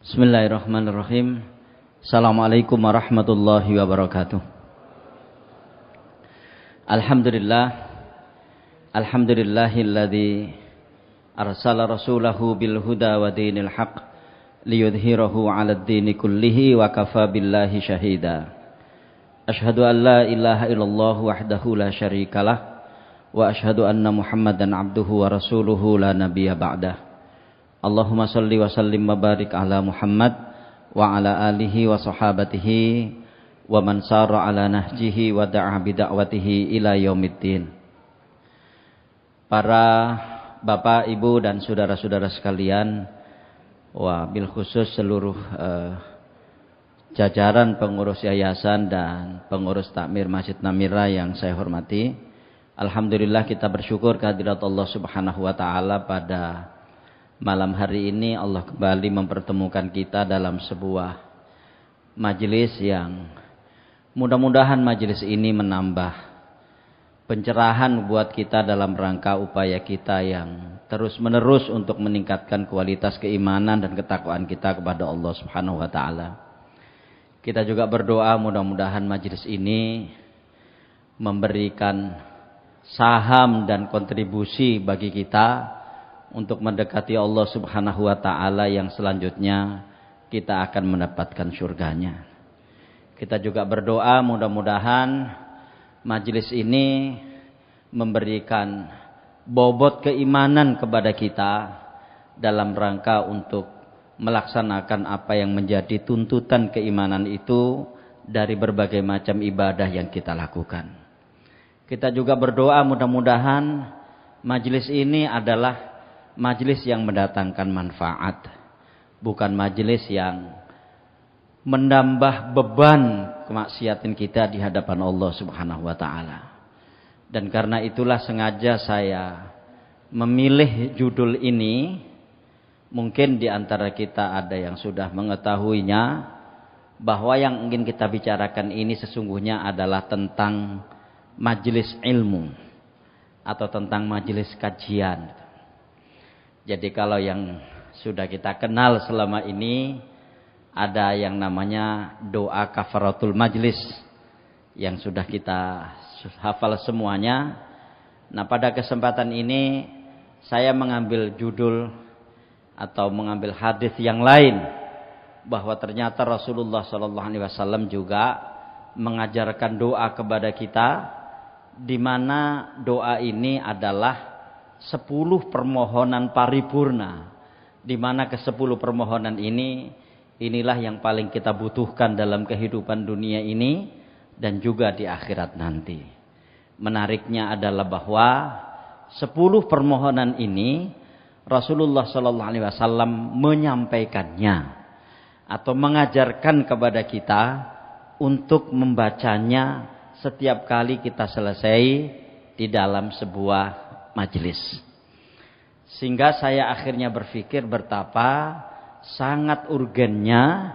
Bismillahirrahmanirrahim. Assalamualaikum warahmatullahi wabarakatuh. Alhamdulillahilladzi arsala rasulahu bil huda wa dinil haq liyudhhirahu 'alad dini kullihi wa kafa billahi syahida. Asyhadu an la ilaha illallah wahdahu la syarikalah wa asyhadu anna Muhammadan abduhu wa rasuluhu la nabiyya ba'dah. Allahumma salli wa sallim wa barik ala Muhammad wa ala alihi wa sahabatihi wa man sara ala nahjihi wa da'a bida'watihi ila yaumiddin. Para bapak, ibu dan saudara-saudara sekalian, bil khusus seluruh jajaran pengurus yayasan dan pengurus takmir Masjid Namira yang saya hormati. Alhamdulillah kita bersyukur kehadirat Allah Subhanahu wa taala pada malam hari ini Allah kembali mempertemukan kita dalam sebuah majelis yang mudah-mudahan majelis ini menambah pencerahan buat kita dalam rangka upaya kita yang terus-menerus untuk meningkatkan kualitas keimanan dan ketakwaan kita kepada Allah Subhanahu wa taala. Kita juga berdoa mudah-mudahan majelis ini memberikan saham dan kontribusi bagi kita untuk mendekati Allah Subhanahu wa taala yang selanjutnya kita akan mendapatkan surganya. Kita juga berdoa mudah-mudahan majelis ini memberikan bobot keimanan kepada kita dalam rangka untuk melaksanakan apa yang menjadi tuntutan keimanan itu dari berbagai macam ibadah yang kita lakukan. Kita juga berdoa mudah-mudahan majelis ini adalah majelis yang mendatangkan manfaat, bukan majelis yang menambah beban kemaksiatan kita di hadapan Allah Subhanahu wa taala. Dan karena itulah sengaja saya memilih judul ini. Mungkin di antara kita ada yang sudah mengetahuinya, bahwa yang ingin kita bicarakan ini sesungguhnya adalah tentang majelis ilmu atau tentang majelis kajian. Jadi kalau yang sudah kita kenal selama ini, ada yang namanya doa kafaratul majlis yang sudah kita hafal semuanya. Nah, pada kesempatan ini saya mengambil judul atau mengambil hadis yang lain, bahwa ternyata Rasulullah SAW juga mengajarkan doa kepada kita, di mana doa ini adalah 10 permohonan paripurna, di mana ke-10 permohonan inilah yang paling kita butuhkan dalam kehidupan dunia ini dan juga di akhirat nanti. Menariknya adalah bahwa 10 permohonan ini Rasulullah SAW menyampaikannya atau mengajarkan kepada kita untuk membacanya setiap kali kita selesai di dalam sebuah majelis. Sehingga saya akhirnya berpikir betapa sangat urgennya,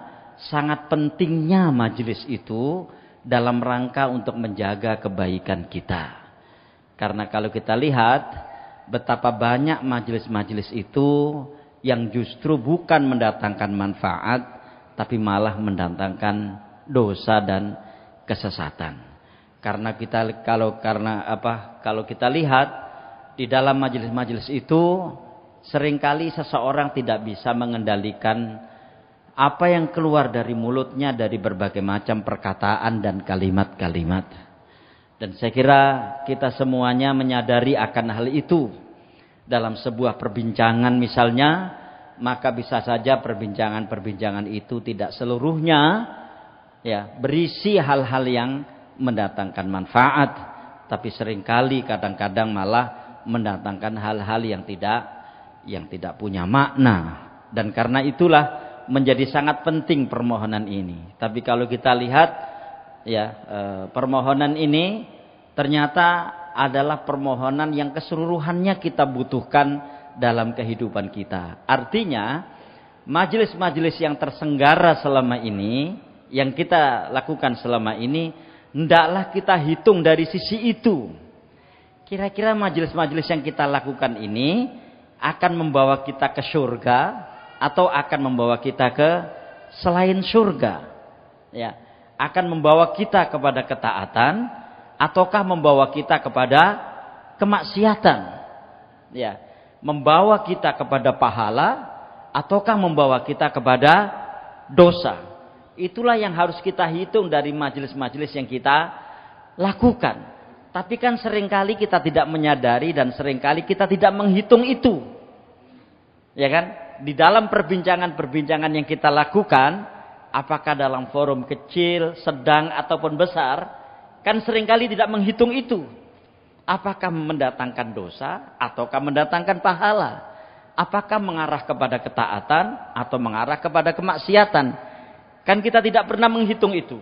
sangat pentingnya majelis itu dalam rangka untuk menjaga kebaikan kita. Karena kalau kita lihat betapa banyak majelis-majelis itu yang justru bukan mendatangkan manfaat, tapi malah mendatangkan dosa dan kesesatan. Karena kalau kita lihat di dalam majelis-majelis itu seringkali seseorang tidak bisa mengendalikan apa yang keluar dari mulutnya dari berbagai macam perkataan dan kalimat-kalimat. Dan saya kira kita semuanya menyadari akan hal itu. Dalam sebuah perbincangan misalnya, maka bisa saja perbincangan-perbincangan itu tidak seluruhnya berisi hal-hal yang mendatangkan manfaat, tapi seringkali kadang-kadang malah mendatangkan hal-hal yang tidak punya makna. Dan karena itulah menjadi sangat penting permohonan ini. Tapi kalau kita lihat permohonan ini ternyata adalah permohonan yang keseluruhannya kita butuhkan dalam kehidupan kita. Artinya majelis-majelis yang tersenggara selama ini, yang kita lakukan selama ini, hendaklah kita hitung dari sisi itu. Kira-kira majelis-majelis yang kita lakukan ini akan membawa kita ke surga atau akan membawa kita ke selain surga? Ya, akan membawa kita kepada ketaatan ataukah membawa kita kepada kemaksiatan? Ya, membawa kita kepada pahala ataukah membawa kita kepada dosa? Itulah yang harus kita hitung dari majelis-majelis yang kita lakukan. Tapi kan seringkali kita tidak menyadari dan seringkali kita tidak menghitung itu. Ya kan? Di dalam perbincangan-perbincangan yang kita lakukan, apakah dalam forum kecil, sedang ataupun besar, kan seringkali tidak menghitung itu. Apakah mendatangkan dosa ataukah mendatangkan pahala? Apakah mengarah kepada ketaatan atau mengarah kepada kemaksiatan? Kan kita tidak pernah menghitung itu.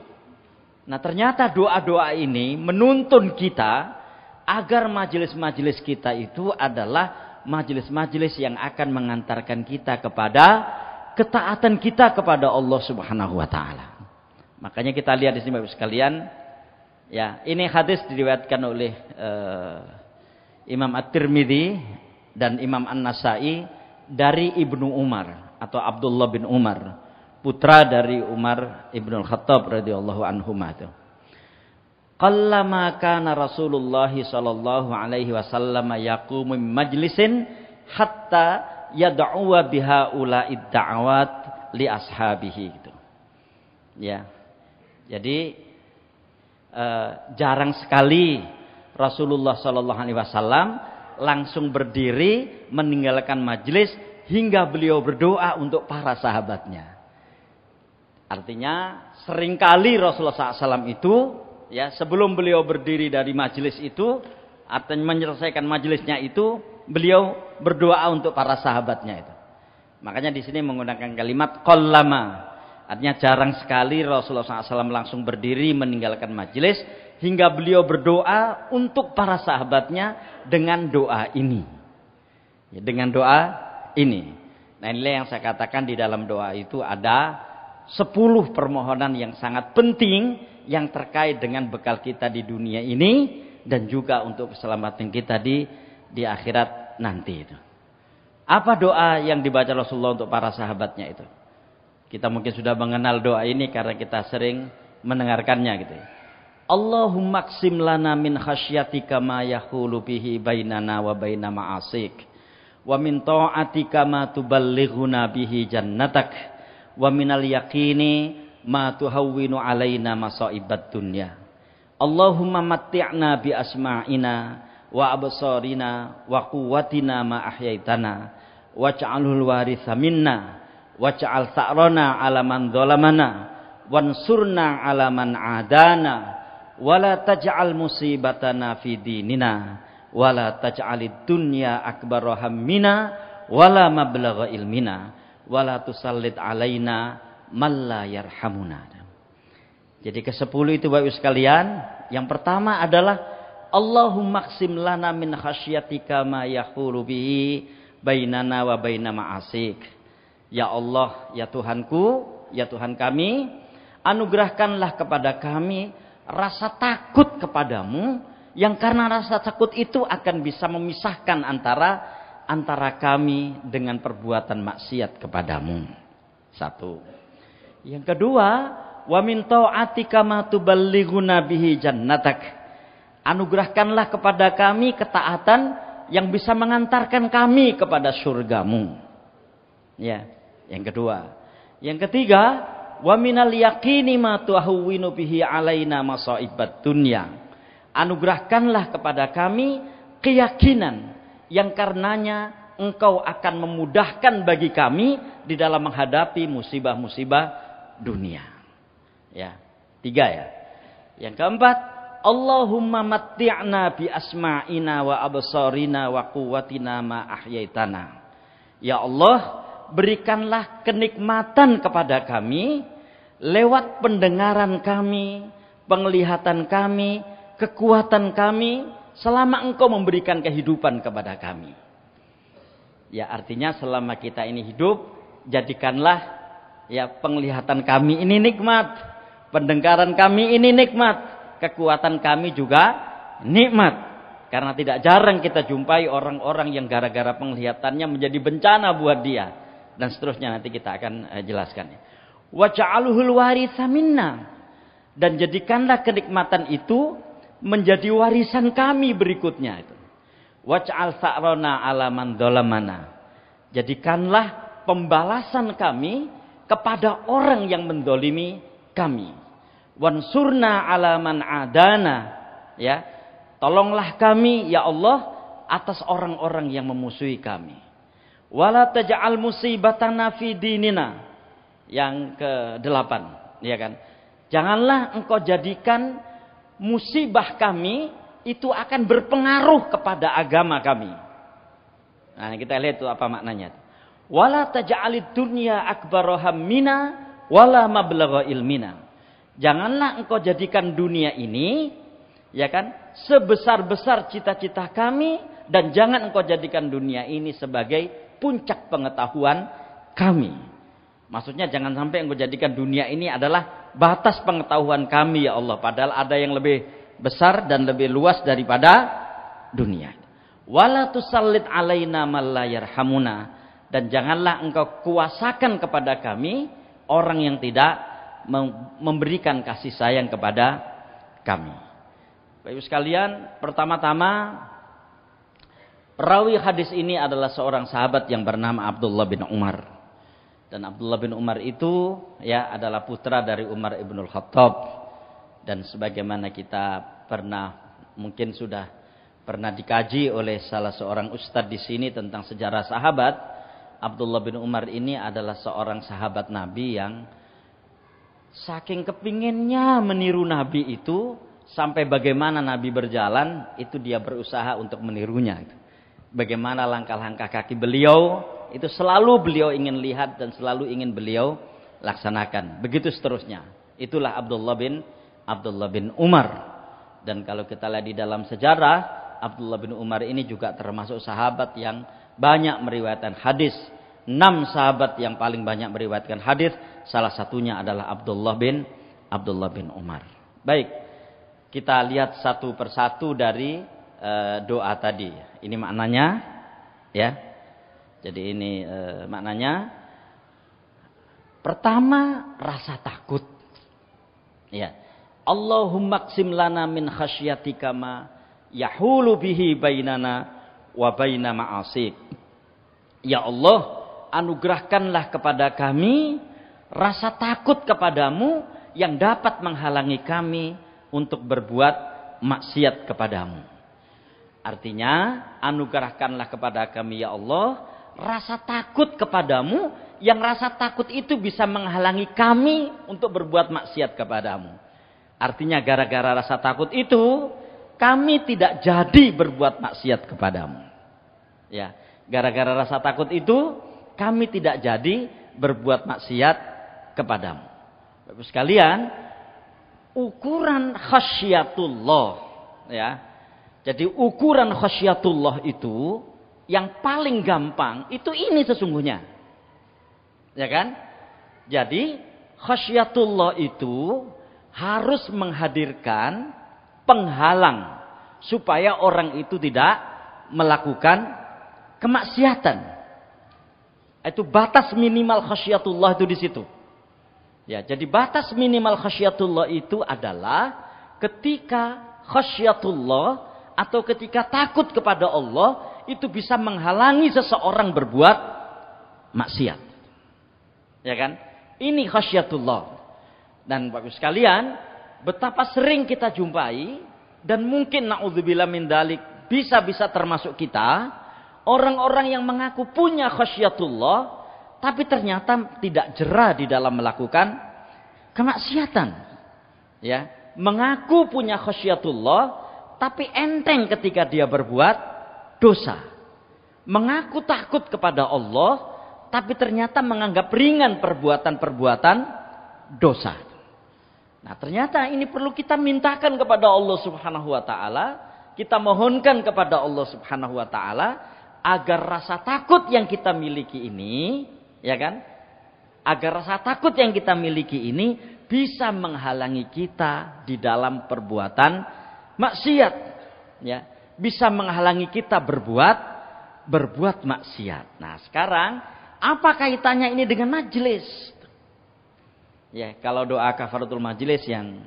Nah, ternyata doa-doa ini menuntun kita agar majelis-majelis kita itu adalah majelis-majelis yang akan mengantarkan kita kepada ketaatan kita kepada Allah Subhanahu wa taala. Makanya kita lihat di sini Bapak sekalian, ya, ini hadis diriwayatkan oleh Imam At-Tirmidzi dan Imam An-Nasai dari Ibnu Umar atau Abdullah bin Umar, putra dari Umar Ibn Khattab radhiyallahu anhuma. Qallama kana Rasulullah sallallahu alaihi wasallam yaqumu majlisin hatta yad'u biha ula'id da'awat li ashabihi gitu. Ya. Jadi jarang sekali Rasulullah sallallahu alaihi wasallam langsung berdiri meninggalkan majlis hingga beliau berdoa untuk para sahabatnya. Artinya seringkali Rasulullah SAW itu, ya, sebelum beliau berdiri dari majelis itu, artinya menyelesaikan majelisnya itu, beliau berdoa untuk para sahabatnya itu. Makanya di sini menggunakan kalimat qallama, artinya jarang sekali Rasulullah SAW langsung berdiri meninggalkan majelis hingga beliau berdoa untuk para sahabatnya dengan doa ini. Ya, dengan doa ini. Nah, inilah yang saya katakan di dalam doa itu ada 10 permohonan yang sangat penting yang terkait dengan bekal kita di dunia ini dan juga untuk keselamatan kita di akhirat nanti itu. Apa doa yang dibaca Rasulullah untuk para sahabatnya itu? Kita mungkin sudah mengenal doa ini karena kita sering mendengarkannya gitu. Allahumma qsim lana min khasyatika ma yahulu bihi bainana wa baina ma'asik wa min ta'atika ma tuballighuna bihi jannatak wa minal yaqini ma tuhawwinu alaina masaibat dunya. Allahumma matti'na bi asma'ina wa absarina wa quwwatina ma ahyaitana waj'alhul waritha minna waj'al tha'rana 'ala man dhalamana wansurna 'ala man 'adana wa la taj'al musibatana fi dinina wa la taj'alid dunya akbara hammina wa la mablagha ilmina wala tusallit alaina man la yarhamuna. Jadi ke-10 itu Bapak sekalian, yang pertama adalah Allahumma qsim lana min khasyatika ma yahulu bihi bainana wa baina ma'asik. Ya Allah, ya Tuhanku, ya Tuhan kami, anugerahkanlah kepada kami rasa takut kepadamu yang karena rasa takut itu akan bisa memisahkan antara kami dengan perbuatan maksiat kepadamu. 1. Yang kedua, wa min ta'atika ma tuballighuna bihi jannatak. Anugerahkanlah kepada kami ketaatan yang bisa mengantarkan kami kepada surgamu. Ya, yang kedua. Yang ketiga, wa minal yaqini ma tuhawwinu bihi alaina masaibat dunya. Anugerahkanlah kepada kami keyakinan yang karenanya engkau akan memudahkan bagi kami di dalam menghadapi musibah-musibah dunia. Ya, 3 ya. Yang keempat, Allahumma matti'na bi asma'ina wa absarina wa quwwatina ma ahyaitana. Ya Allah, berikanlah kenikmatan kepada kami lewat pendengaran kami, penglihatan kami, kekuatan kami selama engkau memberikan kehidupan kepada kami. Ya, artinya selama kita ini hidup, jadikanlah ya penglihatan kami ini nikmat, pendengaran kami ini nikmat, kekuatan kami juga nikmat. Karena tidak jarang kita jumpai orang-orang yang gara-gara penglihatannya menjadi bencana buat dia. dan seterusnya nanti kita akan jelaskan. Wa ja'aluhul waritsa minna, dan jadikanlah kenikmatan itu menjadi warisan kami berikutnya itu. Waj'al sa'rana 'ala man dzalamana, jadikanlah pembalasan kami kepada orang yang mendolimi kami. Wansurna 'ala man adana, ya, tolonglah kami ya Allah atas orang-orang yang memusuhi kami. Wala taj'al musibatana fi dinina, yang ke-8, ya kan? Janganlah engkau jadikan musibah kami itu akan berpengaruh kepada agama kami. Nah, kita lihat itu apa maknanya. Wala taj'alid dunya akbara hammina wala mablagha ilmina. Janganlah engkau jadikan dunia ini, ya kan, sebesar-besar cita-cita kami, dan jangan engkau jadikan dunia ini sebagai puncak pengetahuan kami. Maksudnya jangan sampai engkau jadikan dunia ini adalah batas pengetahuan kami ya Allah, padahal ada yang lebih besar dan lebih luas daripada dunia. Wala tusallit alaina man la yarhamuna, dan janganlah engkau kuasakan kepada kami orang yang tidak memberikan kasih sayang kepada kami. Bapak Ibu sekalian, pertama-tama perawi hadis ini adalah seorang sahabat yang bernama Abdullah bin Umar. Dan Abdullah bin Umar itu ya adalah putra dari Umar ibnul Khattab. Dan sebagaimana kita mungkin sudah pernah dikaji oleh salah seorang ustadz di sini tentang sejarah sahabat, Abdullah bin Umar ini adalah seorang sahabat Nabi yang saking kepinginnya meniru Nabi itu, sampai bagaimana Nabi berjalan itu dia berusaha untuk menirunya. Bagaimana langkah-langkah kaki beliau itu selalu beliau ingin lihat dan selalu ingin beliau laksanakan. Begitu seterusnya. Itulah Abdullah bin Umar. Dan kalau kita lihat di dalam sejarah, Abdullah bin Umar ini juga termasuk sahabat yang banyak meriwayatkan hadis. 6 sahabat yang paling banyak meriwayatkan hadis, salah satunya adalah Abdullah bin Umar. Baik, kita lihat satu persatu dari doa tadi. Ini maknanya, ya. Jadi ini maknanya. Pertama, rasa takut. Ya. Allahumma qsim lana min khasyatika ma yahulu bihi bainana wa baina ma'asik. Ya Allah, anugerahkanlah kepada kami rasa takut kepadamu yang dapat menghalangi kami untuk berbuat maksiat kepadamu. Artinya, anugerahkanlah kepada kami ya Allah rasa takut kepadamu, yang rasa takut itu bisa menghalangi kami untuk berbuat maksiat kepadamu. Artinya gara-gara rasa takut itu kami tidak jadi berbuat maksiat kepadamu. Ya, gara-gara rasa takut itu kami tidak jadi berbuat maksiat kepadamu. Bapak sekalian, ukuran khasyatullah, ya. Jadi ukuran khasyatullah itu yang paling gampang itu ini sesungguhnya. Ya kan? Jadi khasyatullah itu harus menghadirkan penghalang supaya orang itu tidak melakukan kemaksiatan. Itu batas minimal khasyatullah itu di situ. Ya, jadi batas minimal khasyatullah itu adalah ketika khasyatullah atau ketika takut kepada Allah itu bisa menghalangi seseorang berbuat maksiat. Ya kan? Ini khasyatullah. Dan Bapak sekalian, betapa sering kita jumpai, dan mungkin na'udzubillah min dalik bisa-bisa termasuk kita, orang-orang yang mengaku punya khasyatullah tapi ternyata tidak jera di dalam melakukan kemaksiatan. Ya, mengaku punya khasyatullah tapi enteng ketika dia berbuat dosa. Mengaku takut kepada Allah tapi ternyata menganggap ringan perbuatan-perbuatan dosa. Nah, ternyata ini perlu kita mintakan kepada Allah Subhanahu wa taala, kita mohonkan kepada Allah Subhanahu wa taala agar rasa takut yang kita miliki ini, ya kan? Agar rasa takut yang kita miliki ini bisa menghalangi kita di dalam perbuatan maksiat, ya. Bisa menghalangi kita berbuat maksiat. Nah, sekarang Apa kaitannya ini dengan majelis? Ya, kalau doa kafaratul majelis yang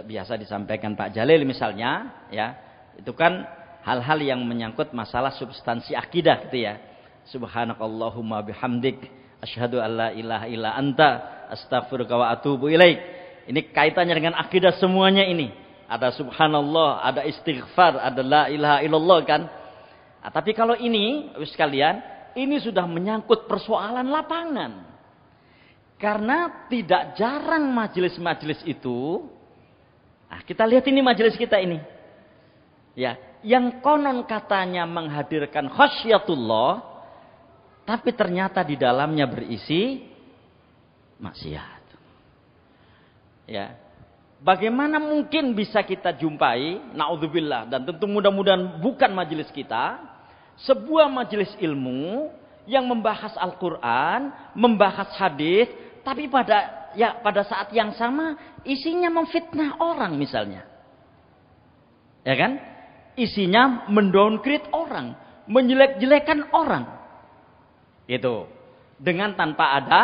biasa disampaikan Pak Jalil misalnya, ya, itu kan hal-hal yang menyangkut masalah substansi akidah gitu ya. Subhanakallahumma bihamdik asyhadu alla ilaha illa anta astaghfiruka wa atubu ilaik. Ini kaitannya dengan akidah semuanya ini. Ada subhanallah, ada istighfar, ada la ilaha illallah kan. Nah, tapi kalau ini, sekalian, ini sudah menyangkut persoalan lapangan. Karena tidak jarang majelis-majelis itu, nah kita lihat ini majelis kita ini. Ya, yang konon katanya menghadirkan khasyatullah, tapi ternyata di dalamnya berisi maksiat. Ya. Bagaimana mungkin bisa kita jumpai, naudzubillah, dan tentu mudah-mudahan bukan majelis kita, sebuah majelis ilmu yang membahas Al-Quran, membahas hadis, tapi pada saat yang sama isinya memfitnah orang misalnya. Ya kan? Isinya mendowngrade orang, menjelek-jelekan orang. Itu. Dengan tanpa ada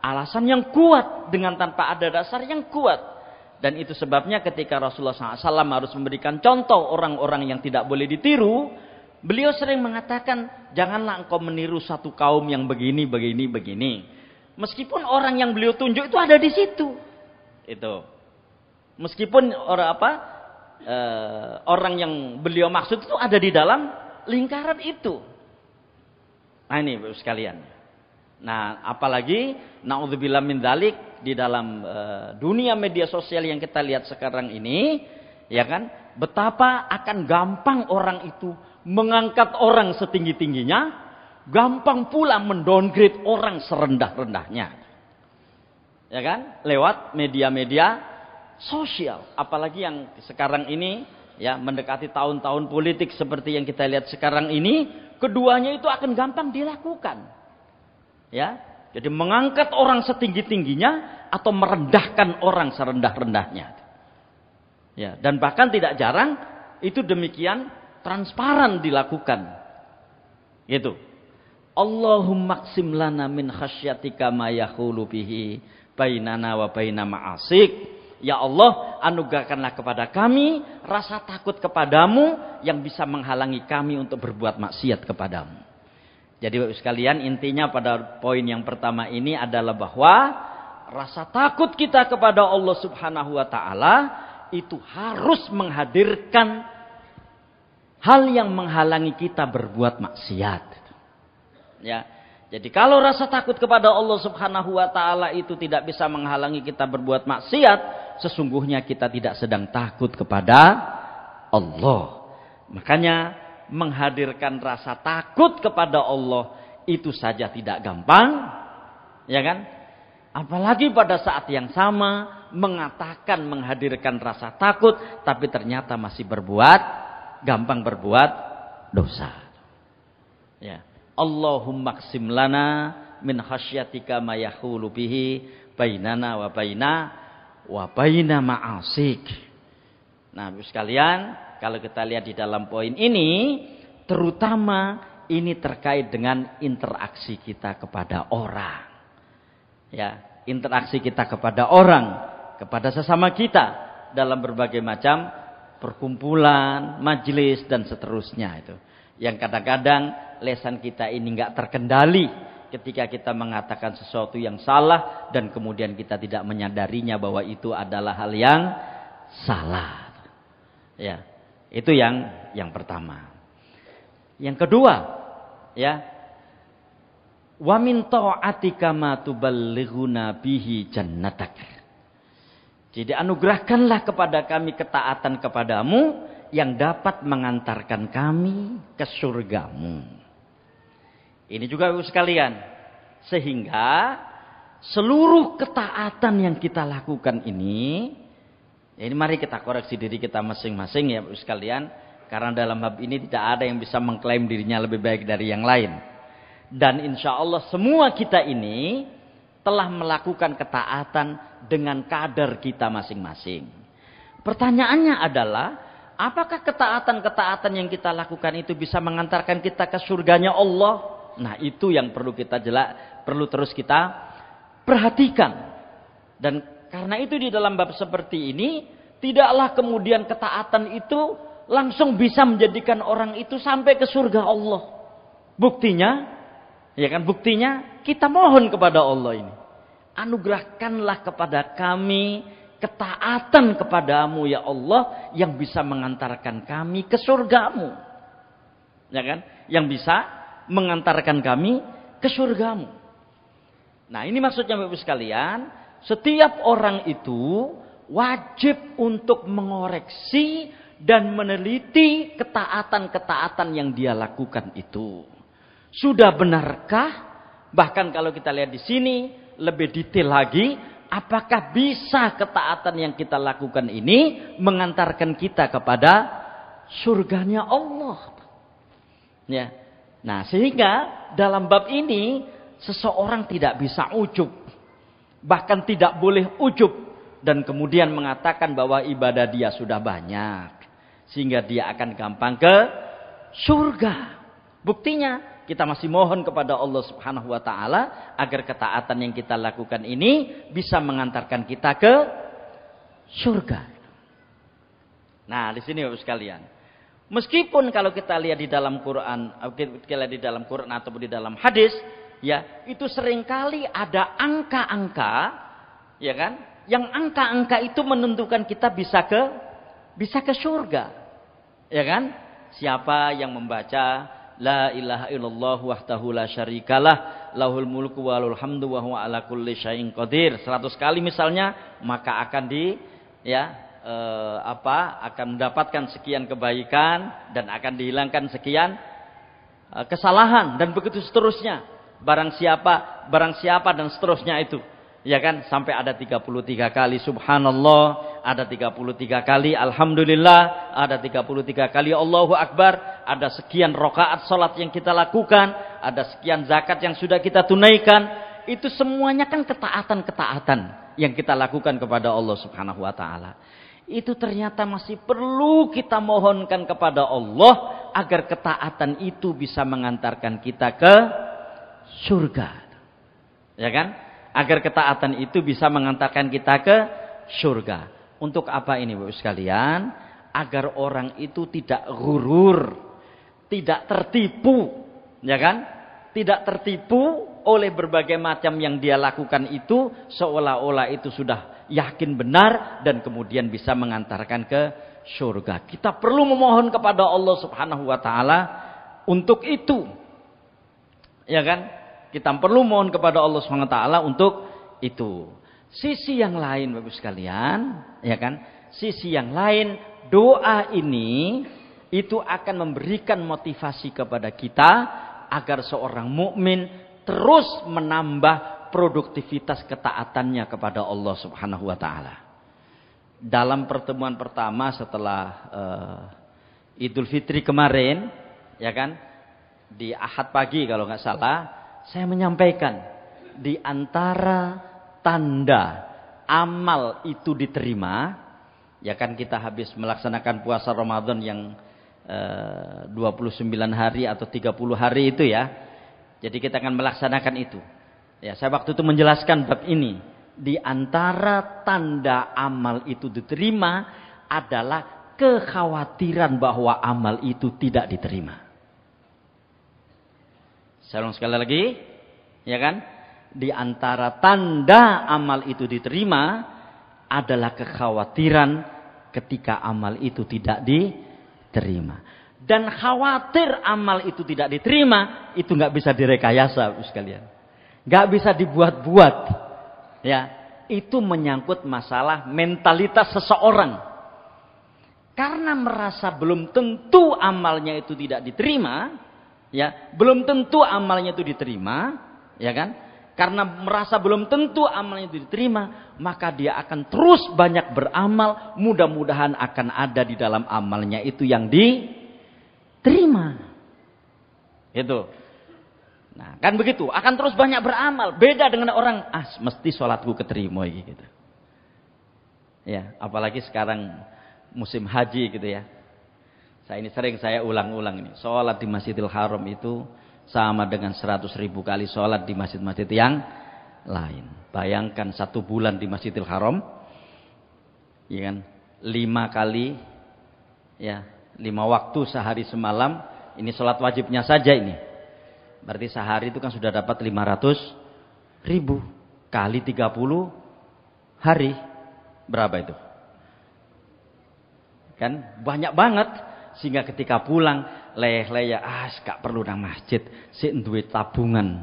alasan yang kuat, dengan tanpa ada dasar yang kuat. Dan itu sebabnya ketika Rasulullah SAW harus memberikan contoh orang-orang yang tidak boleh ditiru, beliau sering mengatakan, janganlah engkau meniru satu kaum yang begini, begini, begini. Meskipun orang yang beliau tunjuk itu ada di situ. Itu. Meskipun orang yang beliau maksud itu ada di dalam lingkaran itu. Nah ini Bapak sekalian. Nah, apalagi naudzubillah min dzalik di dalam dunia media sosial yang kita lihat sekarang ini, ya kan? Betapa akan gampang orang itu mengangkat orang setinggi-tingginya, gampang pula mendowngrade orang serendah-rendahnya. Ya kan? Lewat media-media sosial, apalagi yang sekarang ini ya mendekati tahun-tahun politik seperti yang kita lihat sekarang ini, keduanya itu akan gampang dilakukan. Ya, jadi mengangkat orang setinggi-tingginya atau merendahkan orang serendah-rendahnya. Ya, dan bahkan tidak jarang itu demikian transparan dilakukan. Gitu. Allahumma qsim lana min khasyatika ma yahulu bihi bainana wa baina ma'asik. Ya Allah, anugerahkanlah kepada kami rasa takut kepadamu yang bisa menghalangi kami untuk berbuat maksiat kepadamu. Jadi Bapak sekalian, intinya pada poin yang pertama ini adalah bahwa rasa takut kita kepada Allah Subhanahu wa taala itu harus menghadirkan hal yang menghalangi kita berbuat maksiat. Ya. Jadi kalau rasa takut kepada Allah Subhanahu wa taala itu tidak bisa menghalangi kita berbuat maksiat, sesungguhnya kita tidak sedang takut kepada Allah. Makanya menghadirkan rasa takut kepada Allah itu saja tidak gampang, ya kan? Apalagi pada saat yang sama mengatakan menghadirkan rasa takut, tapi ternyata masih gampang berbuat dosa. Ya, Allahumma qsim lana min khasyatika ma yahulu bihi bainana wa baina ma'asik. Nah, sekalian, kalau kita lihat di dalam poin ini, terutama ini terkait dengan interaksi kita kepada orang. Ya, interaksi kita kepada orang, kepada sesama kita dalam berbagai macam perkumpulan, majelis dan seterusnya itu. Yang kadang-kadang lesan kita ini enggak terkendali ketika kita mengatakan sesuatu yang salah dan kemudian kita tidak menyadarinya bahwa itu adalah hal yang salah. Ya. Itu yang pertama. Yang kedua, ya. Wa min ta'atika ma tuballighuna bihi jannatak. Jadi anugerahkanlah kepada kami ketaatan kepadamu yang dapat mengantarkan kami ke surgamu. Ini juga Ibu sekalian, sehingga seluruh ketaatan yang kita lakukan ini mari kita koreksi diri kita masing-masing ya Bapak sekalian. Karena dalam hal ini tidak ada yang bisa mengklaim dirinya lebih baik dari yang lain. Dan insya Allah semua kita ini telah melakukan ketaatan dengan kadar kita masing-masing. Pertanyaannya adalah, apakah ketaatan-ketaatan yang kita lakukan itu bisa mengantarkan kita ke surganya Allah? Nah, itu yang perlu perlu terus kita perhatikan. Dan karena itu di dalam bab seperti ini, tidaklah kemudian ketaatan itu langsung bisa menjadikan orang itu sampai ke surga Allah. Buktinya, ya kan, buktinya kita mohon kepada Allah ini. Anugerahkanlah kepada kami ketaatan kepadamu ya Allah yang bisa mengantarkan kami ke surgamu. Ya kan? Yang bisa mengantarkan kami ke surgamu. Nah, ini maksudnya Bapak Ibu sekalian, setiap orang itu wajib untuk mengoreksi dan meneliti ketaatan-ketaatan yang dia lakukan itu. Sudah benarkah? Bahkan kalau kita lihat di sini lebih detail lagi, apakah bisa ketaatan yang kita lakukan ini mengantarkan kita kepada surganya Allah? Ya. Nah, sehingga dalam bab ini seseorang tidak bisa ujub. Bahkan tidak boleh ujub dan kemudian mengatakan bahwa ibadah dia sudah banyak sehingga dia akan gampang ke surga. Buktinya kita masih mohon kepada Allah Subhanahu wa taala agar ketaatan yang kita lakukan ini bisa mengantarkan kita ke surga. Nah, di sini Bapak sekalian, meskipun kalau kita lihat di dalam Quran, kita lihat di dalam Quran ataupun di dalam hadis, ya, itu seringkali ada angka-angka, ya kan? Yang angka-angka itu menentukan kita bisa ke surga. Ya kan? Siapa yang membaca la ilaha illallah wahdahu la syarikalah lahul mulku walul hamdu wa huwa ala kulli syai'in qadir 100 kali misalnya, maka akan akan mendapatkan sekian kebaikan dan akan dihilangkan sekian kesalahan dan begitu seterusnya. Barang siapa dan seterusnya itu. Ya kan, sampai ada 33 kali subhanallah, ada 33 kali alhamdulillah, ada 33 kali Allahu Akbar, ada sekian rakaat salat yang kita lakukan, ada sekian zakat yang sudah kita tunaikan. Itu semuanya kan ketaatan-ketaatan yang kita lakukan kepada Allah Subhanahu wa taala. Itu ternyata masih perlu kita mohonkan kepada Allah agar ketaatan itu bisa mengantarkan kita ke surga. Ya kan? Agar ketaatan itu bisa mengantarkan kita ke surga. Untuk apa ini Bapak sekalian? Agar orang itu tidak gurur, tidak tertipu, ya kan? Tidak tertipu oleh berbagai macam yang dia lakukan itu seolah-olah itu sudah yakin benar dan kemudian bisa mengantarkan ke surga. Kita perlu memohon kepada Allah Subhanahu wa taala untuk itu. Ya kan? Kita perlu mohon kepada Allah Subhanahu wa taala untuk itu. Sisi yang lain Bapak sekalian, ya kan? Sisi yang lain, doa ini itu akan memberikan motivasi kepada kita agar seorang mukmin terus menambah produktivitas ketaatannya kepada Allah Subhanahu wa taala. Dalam pertemuan pertama setelah Idul Fitri kemarin, ya kan? Di Ahad pagi kalau nggak salah, saya menyampaikan di antara tanda amal itu diterima, ya kan, kita habis melaksanakan puasa Ramadan yang 29 hari atau 30 hari itu ya. Jadi kita akan melaksanakan itu. Ya, saya waktu itu menjelaskan bab ini. Di antara tanda amal itu diterima adalah kekhawatiran bahwa amal itu tidak diterima. Saya ulang sekali lagi, ya kan? Di antara tanda amal itu diterima adalah kekhawatiran ketika amal itu tidak diterima. Dan khawatir amal itu tidak diterima, itu nggak bisa direkayasa, sekalian. Nggak bisa dibuat-buat. Ya, itu menyangkut masalah mentalitas seseorang. Karena merasa belum tentu amalnya itu tidak diterima. Ya, belum tentu amalnya itu diterima, ya kan? Karena merasa belum tentu amalnya itu diterima, maka dia akan terus banyak beramal, mudah-mudahan akan ada di dalam amalnya itu yang diterima. Itu. Nah, kan begitu, akan terus banyak beramal, beda dengan orang mesti sholatku keterima gitu. Ya, apalagi sekarang musim haji gitu ya. Saya ulang-ulang ini. Sholat di Masjidil Haram itu sama dengan 100.000 kali sholat di masjid-masjid yang lain. Bayangkan 1 bulan di Masjidil Haram, ya kan, 5 kali, ya 5 waktu sehari semalam. Ini sholat wajibnya saja ini. Berarti sehari itu kan sudah dapat 500.000 kali 30 hari. Berapa itu? Kan banyak banget. Sehingga ketika pulang, leh-leh ya, gak perlu nang masjid, sik duwe tabungan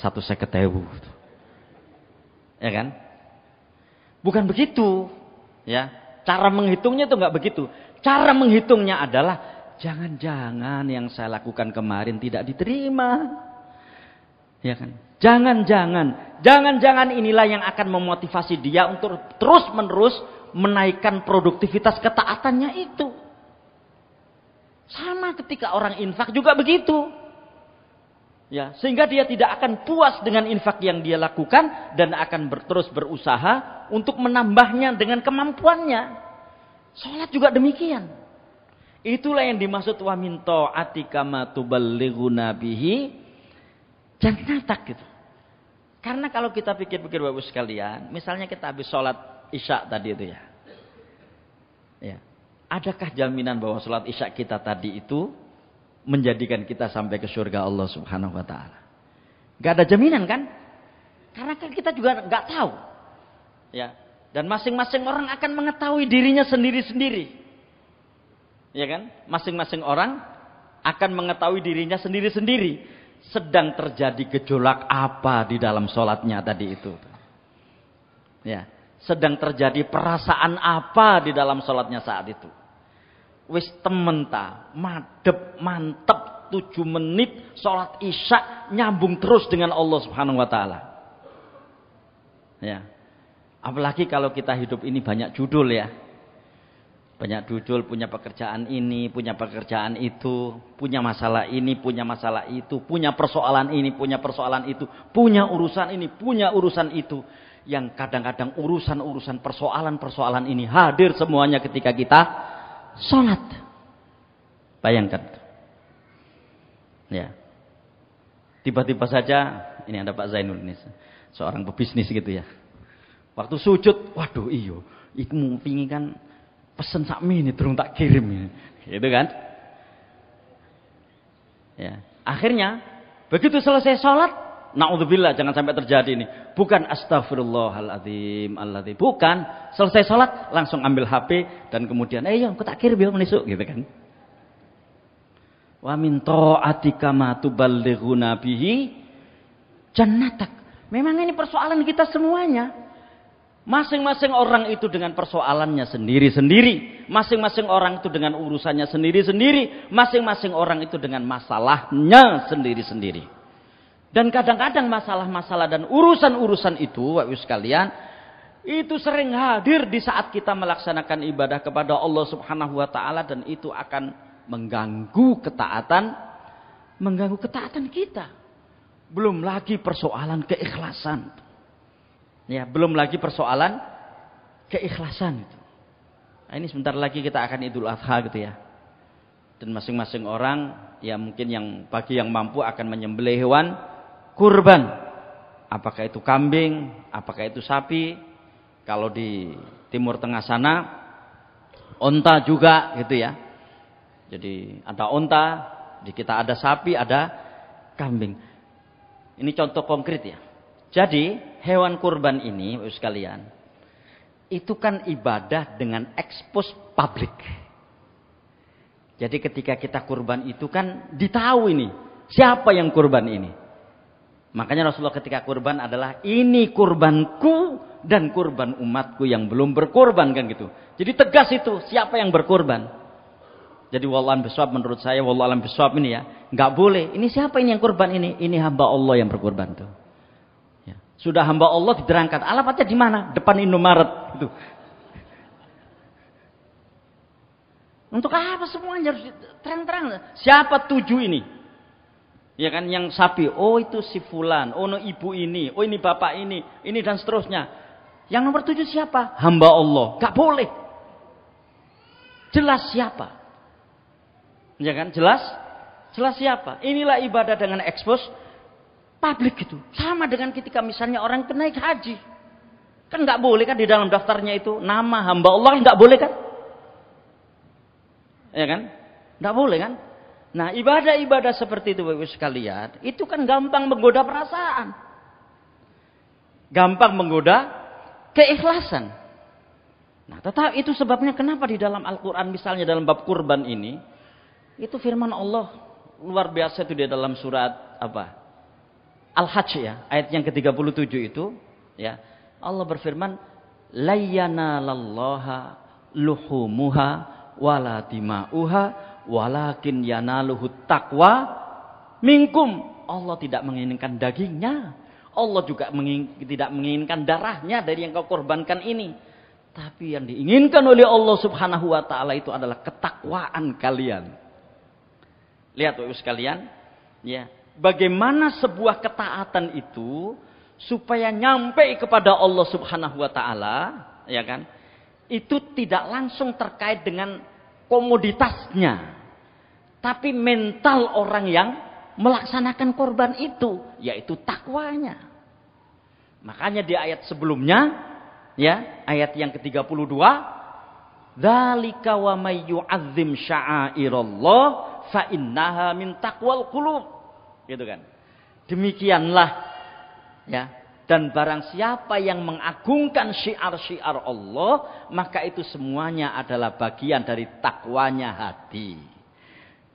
150.000. Ya kan? Bukan begitu, ya. Cara menghitungnya itu enggak begitu. Cara menghitungnya adalah jangan-jangan yang saya lakukan kemarin tidak diterima. Ya kan? Jangan-jangan inilah yang akan memotivasi dia untuk terus-menerus menaikkan produktivitas ketaatannya itu. Sama ketika orang infak juga begitu. Ya, sehingga dia tidak akan puas dengan infak yang dia lakukan dan akan terus berusaha untuk menambahnya dengan kemampuannya. Salat juga demikian. Itulah yang dimaksud wa min ta'atika ma tuballighuna bihi jannatak gitu. Karena kalau kita pikir-pikir Bapak sekalian, misalnya kita habis salat Isya tadi itu ya. Ya. Adakah jaminan bahwa sholat isya kita tadi itu menjadikan kita sampai ke surga Allah Subhanahu wa taala? Gak ada jaminan kan? Karena kan kita juga gak tahu. Ya. Dan masing-masing orang akan mengetahui dirinya sendiri-sendiri. Ya kan? Masing-masing orang akan mengetahui dirinya sendiri-sendiri. Sedang terjadi gejolak apa di dalam sholatnya tadi itu. Ya. Sedang terjadi perasaan apa di dalam sholatnya saat itu. Wis temen ta, madep, mantep, 7 menit sholat isya nyambung terus dengan Allah Subhanahu wa taala. Ya. Apalagi kalau kita hidup ini banyak judul ya. Banyak judul, punya pekerjaan ini, punya pekerjaan itu, punya masalah ini, punya masalah itu, punya persoalan ini, punya persoalan itu, punya urusan ini, punya urusan itu. Yang kadang-kadang urusan-urusan persoalan-persoalan ini hadir semuanya ketika kita sholat. Bayangkan. Ya. Tiba-tiba saja, ini ada Pak Zainul ini, seorang pebisnis gitu ya. Waktu sujud, waduh iyo, iku pingin kan pesen sakmi ini terus tak kirim ini. Gitu kan. Ya. Akhirnya, begitu selesai sholat, na'udzubillah, jangan sampai terjadi ini. Bukan astagfirullahaladzim, bukan. Selesai sholat, langsung ambil HP dan kemudian, aku tak kirim ya menisuk, gitu kan. Wa min ta'atika ma tuballighuna bihi jannatak. Memang ini persoalan kita semuanya. Masing-masing orang itu dengan persoalannya sendiri-sendiri. Masing-masing orang itu dengan urusannya sendiri-sendiri. Masing-masing orang itu dengan masalahnya sendiri-sendiri. Dan kadang-kadang masalah-masalah dan urusan-urusan itu, Bapak Ibu sekalian, itu sering hadir di saat kita melaksanakan ibadah kepada Allah Subhanahu wa taala, dan itu akan mengganggu ketaatan kita. Belum lagi persoalan keikhlasan. Ya, belum lagi persoalan keikhlasan itu. Nah, ini sebentar lagi kita akan Idul Adha gitu ya. Dan masing-masing orang ya mungkin bagi yang mampu akan menyembelih hewan kurban. Apakah itu kambing, apakah itu sapi. Kalau di Timur Tengah sana onta juga gitu ya. Jadi ada onta, di kita ada sapi, ada kambing. Ini contoh konkret ya. Jadi hewan kurban ini, Bapak sekalian, itu kan ibadah dengan ekspos publik. Jadi ketika kita kurban itu kan ditahu ini siapa yang kurban ini. Makanya Rasulullah ketika kurban adalah ini kurbanku dan kurban umatku yang belum berkurban kan gitu. Jadi tegas itu siapa yang berkurban. Jadi wallahualam bisawab, menurut saya wallahualam bisawab ini ya, nggak boleh. Ini siapa ini yang kurban ini? Ini hamba Allah yang berkurban tuh. Ya. Sudah hamba Allah diterangkan. Alamatnya di mana? Depan Indomaret itu. Untuk apa semuanya harus terang-terang? Siapa 7 ini? Ya kan, yang sapi, oh itu si fulan, oh no ibu ini, oh ini bapak ini dan seterusnya. Yang nomor 7 siapa? Hamba Allah. Gak boleh. Jelas siapa? Ya kan, jelas Jelas siapa? Inilah ibadah dengan ekspos publik gitu. Sama dengan ketika misalnya orang naik haji. Kan nggak boleh kan di dalam daftarnya itu nama hamba Allah, nggak boleh kan? Ya kan? Nggak boleh kan? Nah, ibadah-ibadah seperti itu Bapak Ibu sekalian, itu kan gampang menggoda perasaan. Gampang menggoda keikhlasan. Nah, tetapi itu sebabnya kenapa di dalam Al-Qur'an misalnya dalam bab kurban ini, itu firman Allah luar biasa itu di dalam surat apa? Al-Hajj ya, ayat yang ke-37 itu, ya. Allah berfirman, "La yanalallaha luhumuha wala dima'uha walakin yanaluhu taqwa minkum." Allah tidak menginginkan dagingnya. Allah juga tidak menginginkan darahnya dari yang kau korbankan ini. Tapi yang diinginkan oleh Allah Subhanahu wa taala itu adalah ketakwaan kalian. Lihat Bapak Ibu sekalian, ya. Bagaimana sebuah ketaatan itu supaya nyampe kepada Allah Subhanahu wa taala, ya kan? Itu tidak langsung terkait dengan komoditasnya. Tapi mental orang yang melaksanakan korban itu, yaitu takwanya. Makanya di ayat sebelumnya, ya, ayat yang ke-32, "Dzalika wa may yu'azzim sya'airallah fa innaha min taqwal qulub." Gitu kan. Demikianlah, ya, dan barang siapa yang mengagungkan syiar-syiar Allah, maka itu semuanya adalah bagian dari takwanya hati.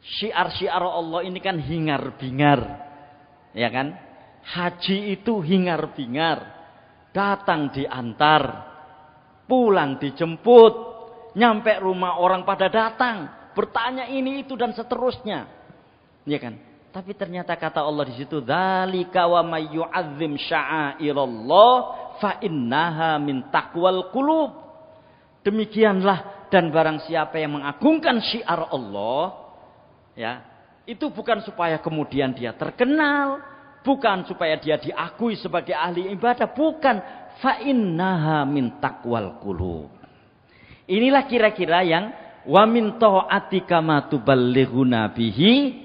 Syiar-syiar Allah ini kan hingar-bingar, ya kan? Haji itu hingar-bingar, datang diantar, pulang dijemput, nyampe rumah orang pada datang, bertanya ini itu dan seterusnya, ya kan? Tapi ternyata kata Allah di situ, "Dzalika wa may yu'azzim sya'airallah fa innaha min taqwal qulub." Demikianlah, dan barang siapa yang mengagungkan syiar Allah, ya, itu bukan supaya kemudian dia terkenal, bukan supaya dia diakui sebagai ahli ibadah, bukan. Fa innaha min taqwal qulub. Inilah kira-kira yang wa min ta'atika ma tuballighuna bihi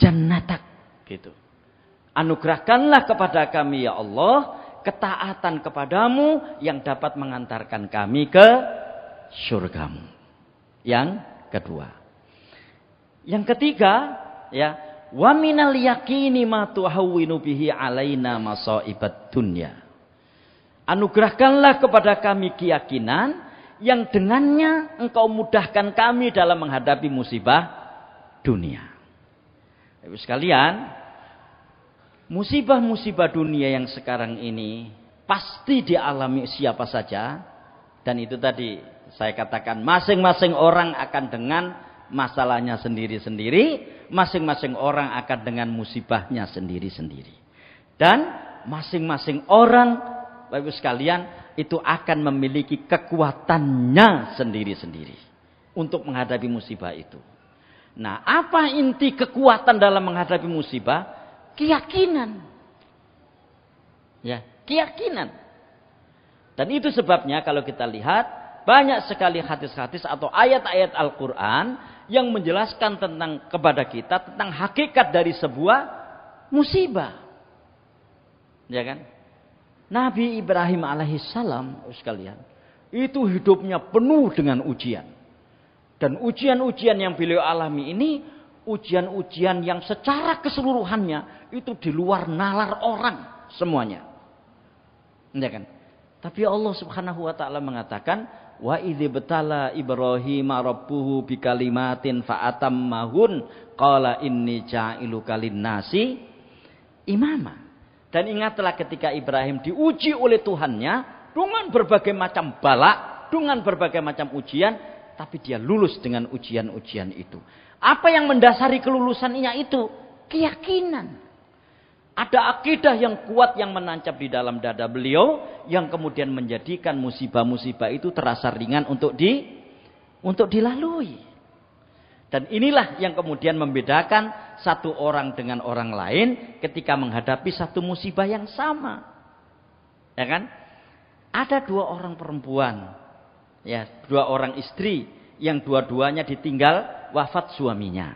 jannatak, gitu. Anugerahkanlah kepada kami ya Allah ketaatan kepadamu yang dapat mengantarkan kami ke surgamu. Yang kedua. Yang ketiga, ya, wa minal yaqini ma tuhawwinu bihi alaina masaibat dunya. Anugerahkanlah kepada kami keyakinan yang dengannya engkau mudahkan kami dalam menghadapi musibah dunia. Ibu sekalian, musibah-musibah dunia yang sekarang ini pasti dialami siapa saja. Dan itu tadi saya katakan, masing-masing orang akan dengan masalahnya sendiri-sendiri, masing-masing orang akan dengan musibahnya sendiri-sendiri. Dan masing-masing orang, Bapak Ibu sekalian, itu akan memiliki kekuatannya sendiri-sendiri untuk menghadapi musibah itu. Nah, apa inti kekuatan dalam menghadapi musibah? Keyakinan. Ya, keyakinan. Dan itu sebabnya kalau kita lihat banyak sekali hadis-hadis atau ayat-ayat Al-Qur'an yang menjelaskan tentang kepada kita tentang hakikat dari sebuah musibah. Ya kan? Nabi Ibrahim alaihissalam sekalian, itu hidupnya penuh dengan ujian. Dan ujian-ujian yang beliau alami ini, ujian-ujian yang secara keseluruhannya itu di luar nalar orang semuanya. Ya kan? Tapi Allah Subhanahu wa taala mengatakan, "Wa idzi betala Ibrahim rabbuhu bikalimatin fa'atammahun qala inni ja'iluka lin-nasi imama." Dan ingatlah ketika Ibrahim diuji oleh Tuhannya dengan berbagai macam bala, dengan berbagai macam ujian, tapi dia lulus dengan ujian-ujian itu. Apa yang mendasari kelulusannya itu? Keyakinan. Ada akidah yang kuat yang menancap di dalam dada beliau, yang kemudian menjadikan musibah-musibah itu terasa ringan untuk dilalui. Dan inilah yang kemudian membedakan satu orang dengan orang lain ketika menghadapi satu musibah yang sama. Ya kan? Ada dua orang perempuan, ya, dua orang istri yang dua-duanya ditinggal wafat suaminya.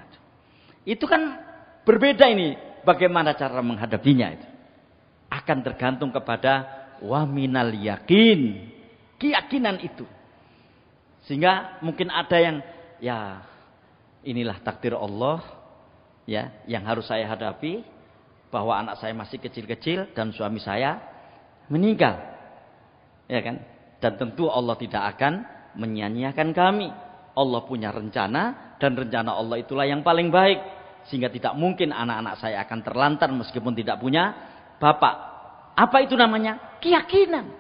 Itu kan berbeda ini. Bagaimana cara menghadapinya itu. Akan tergantung kepada wa minal yakin. Keyakinan itu. Sehingga mungkin ada yang ya inilah takdir Allah ya yang harus saya hadapi, bahwa anak saya masih kecil-kecil dan suami saya meninggal. Ya kan? Dan tentu Allah tidak akan menyia-nyiakan kami. Allah punya rencana dan rencana Allah itulah yang paling baik. Sehingga tidak mungkin anak-anak saya akan terlantar meskipun tidak punya bapak. Apa itu namanya? Keyakinan.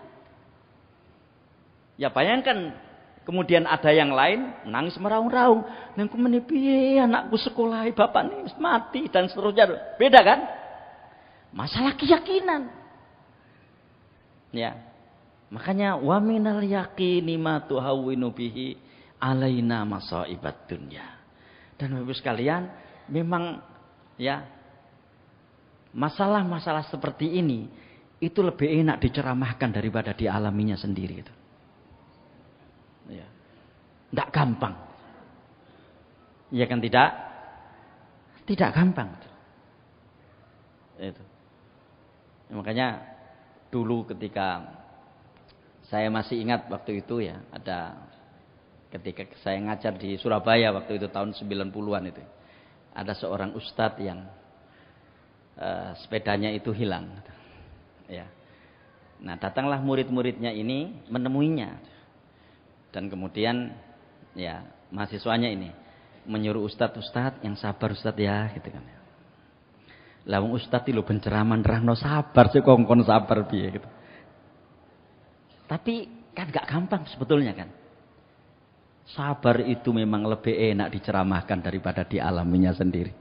Ya bayangkan kemudian ada yang lain nangis meraung-raung. Nangku menipi anakku sekolah bapak ini mati dan seterusnya. Beda kan? Masalah keyakinan. Ya. Makanya wa minal yaqini ma tuhawwinu bihi alaina masaibat dunya. Dan Bapak sekalian, memang ya masalah-masalah seperti ini itu lebih enak diceramahkan daripada dialaminya sendiri itu. Ya. Tidak gampang. Ya kan tidak? Tidak gampang. Itu. Ya, makanya dulu ketika saya masih ingat waktu itu ya, ada ketika saya ngajar di Surabaya waktu itu tahun 90-an itu. Ada seorang ustadz yang sepedanya itu hilang. Ya. Nah, datanglah murid-muridnya ini menemuinya. Dan kemudian ya mahasiswanya ini menyuruh ustadz yang sabar ustadz ya gitu kan. Lah wong ustadz lho penceramah nerangno sabar sik kongkon sabar piye gitu. Tapi kan gak gampang sebetulnya kan. Sabar itu memang lebih enak diceramahkan daripada dialaminya sendiri.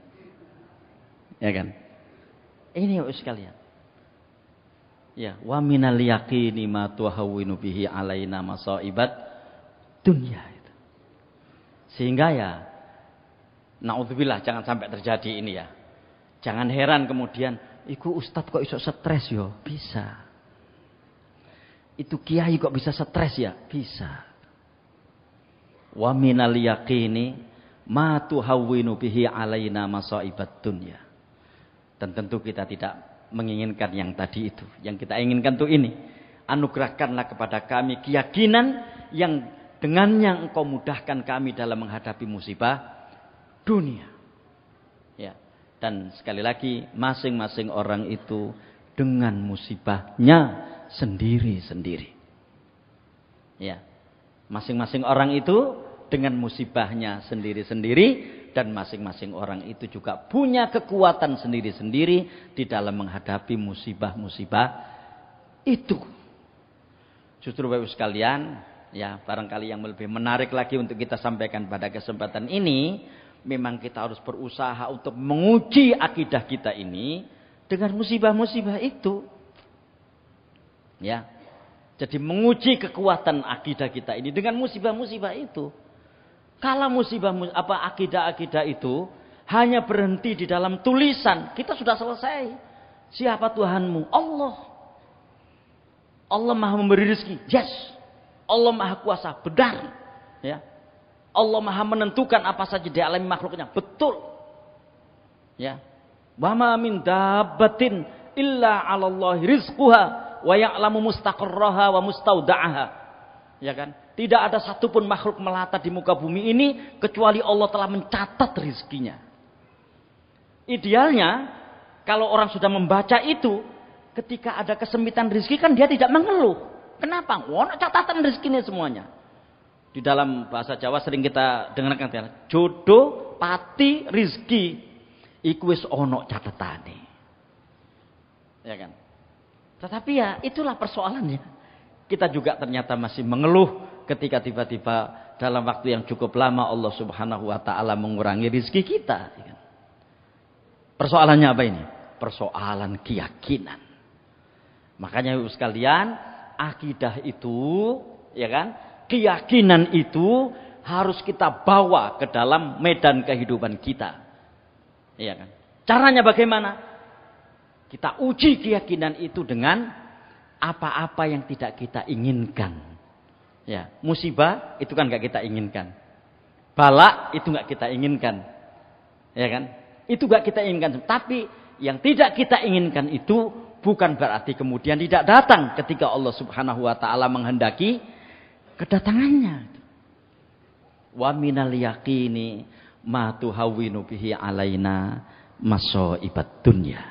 Ya kan? Ini sekalian. Ya, wa minal yaqini ma tuhawwinu bihi alaina masaibat dunia itu. Sehingga ya naudzubillah jangan sampai terjadi ini ya. Jangan heran kemudian, iku ustadz kok iso stres yo? Bisa. Itu kiai kok bisa stres ya? Bisa. Wa minal yaqini ma tuhawwinu bihi alaina masaibat dunya. Dan tentu kita tidak menginginkan yang tadi itu. Yang kita inginkan tuh ini. Anugerahkanlah kepada kami keyakinan yang dengannya engkau mudahkan kami dalam menghadapi musibah dunia. Ya. Dan sekali lagi masing-masing orang itu dengan musibahnya sendiri-sendiri. Ya. Masing-masing orang itu dengan musibahnya sendiri-sendiri. Dan masing-masing orang itu juga punya kekuatan sendiri-sendiri di dalam menghadapi musibah-musibah itu. Justru Bapak sekalian, ya barangkali yang lebih menarik lagi untuk kita sampaikan pada kesempatan ini, memang kita harus berusaha untuk menguji akidah kita ini dengan musibah-musibah itu. Ya. Jadi menguji kekuatan akidah kita ini dengan musibah-musibah itu. Kalau musibah akidah-akidah itu hanya berhenti di dalam tulisan, kita sudah selesai. Siapa Tuhanmu? Allah. Allah Maha memberi rezeki. Yes. Allah Maha kuasa. Benar. Ya. Allah Maha menentukan apa saja di alam makhluknya. Betul. Ya. Wa ma min dabbatin illa 'alallahi rizquha wa ya'lamu mustaqarraha wa mustauda'aha. Ya kan? Tidak ada satupun makhluk melata di muka bumi ini kecuali Allah telah mencatat rizkinya. Idealnya kalau orang sudah membaca itu, ketika ada kesempitan rizki kan dia tidak mengeluh. Kenapa? Wah, catatan rizkinya semuanya. Di dalam bahasa Jawa sering kita dengarkan jodoh, pati, rizki, iku wis ono catatane. Ya kan? Tetapi ya itulah persoalannya. Kita juga ternyata masih mengeluh ketika tiba-tiba dalam waktu yang cukup lama Allah Subhanahu wa taala mengurangi rizki kita. Persoalannya apa ini? Persoalan keyakinan. Makanya Ibu sekalian, akidah itu, ya kan? Keyakinan itu harus kita bawa ke dalam medan kehidupan kita. Iya kan? Caranya bagaimana? Kita uji keyakinan itu dengan apa-apa yang tidak kita inginkan. Ya, musibah itu kan gak kita inginkan. Bala itu gak kita inginkan. Ya kan? Itu gak kita inginkan. Tapi yang tidak kita inginkan itu bukan berarti kemudian tidak datang ketika Allah Subhanahu wa taala menghendaki kedatangannya. Wa minal yaqini ma tuhawwinu bihi alaina masaibat dunya.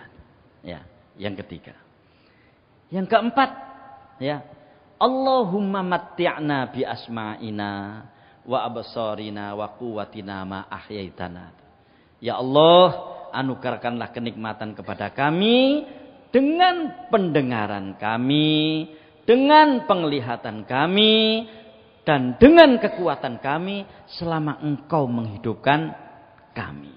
Ya, yang ketiga. Yang keempat, ya. Allahumma matti'na bi asma'ina wa absarina wa quwwatina ma ahyaitana. Ya Allah, anugerahkanlah kenikmatan kepada kami dengan pendengaran kami, dengan penglihatan kami, dan dengan kekuatan kami selama Engkau menghidupkan kami.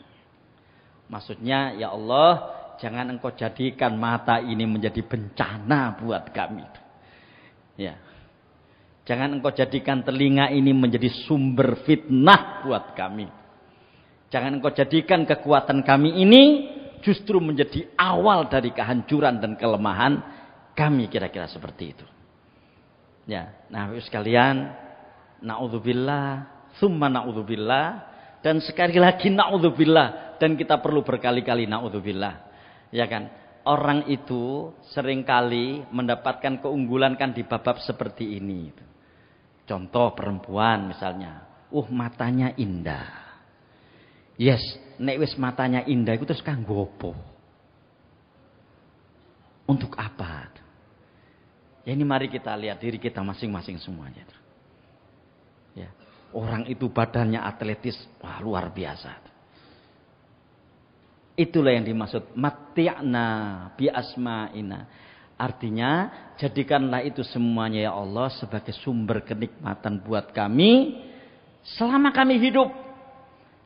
Maksudnya, ya Allah, jangan Engkau jadikan mata ini menjadi bencana buat kami. Ya. Jangan Engkau jadikan telinga ini menjadi sumber fitnah buat kami. Jangan Engkau jadikan kekuatan kami ini justru menjadi awal dari kehancuran dan kelemahan kami, kira-kira seperti itu. Ya, nah sekalian, naudzubillah, summa naudzubillah, dan sekali lagi naudzubillah, dan kita perlu berkali-kali naudzubillah. Ya kan? Orang itu seringkali mendapatkan keunggulan kan di bab-bab seperti ini. Contoh perempuan misalnya, matanya indah. Yes, nek wis matanya indah itu terus kanggo apa? Untuk apa? Ya ini mari kita lihat diri kita masing-masing semuanya. Ya, orang itu badannya atletis, wah luar biasa. Itulah yang dimaksud matti'na bi asma'ina. Artinya, jadikanlah itu semuanya ya Allah sebagai sumber kenikmatan buat kami selama kami hidup.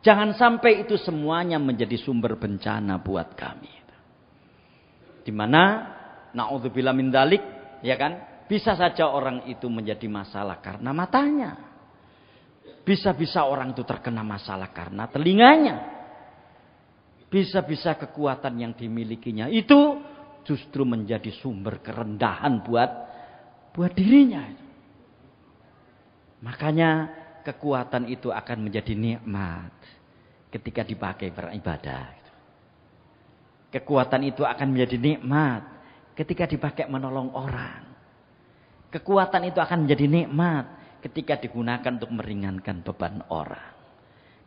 Jangan sampai itu semuanya menjadi sumber bencana buat kami. Di mana naudzubillah min dzalik, ya kan? Bisa saja orang itu menjadi masalah karena matanya. Bisa-bisa orang itu terkena masalah karena telinganya. Bisa-bisa kekuatan yang dimilikinya itu justru menjadi sumber kerendahan buat dirinya. Makanya kekuatan itu akan menjadi nikmat ketika dipakai beribadah. Kekuatan itu akan menjadi nikmat ketika dipakai menolong orang. Kekuatan itu akan menjadi nikmat ketika digunakan untuk meringankan beban orang.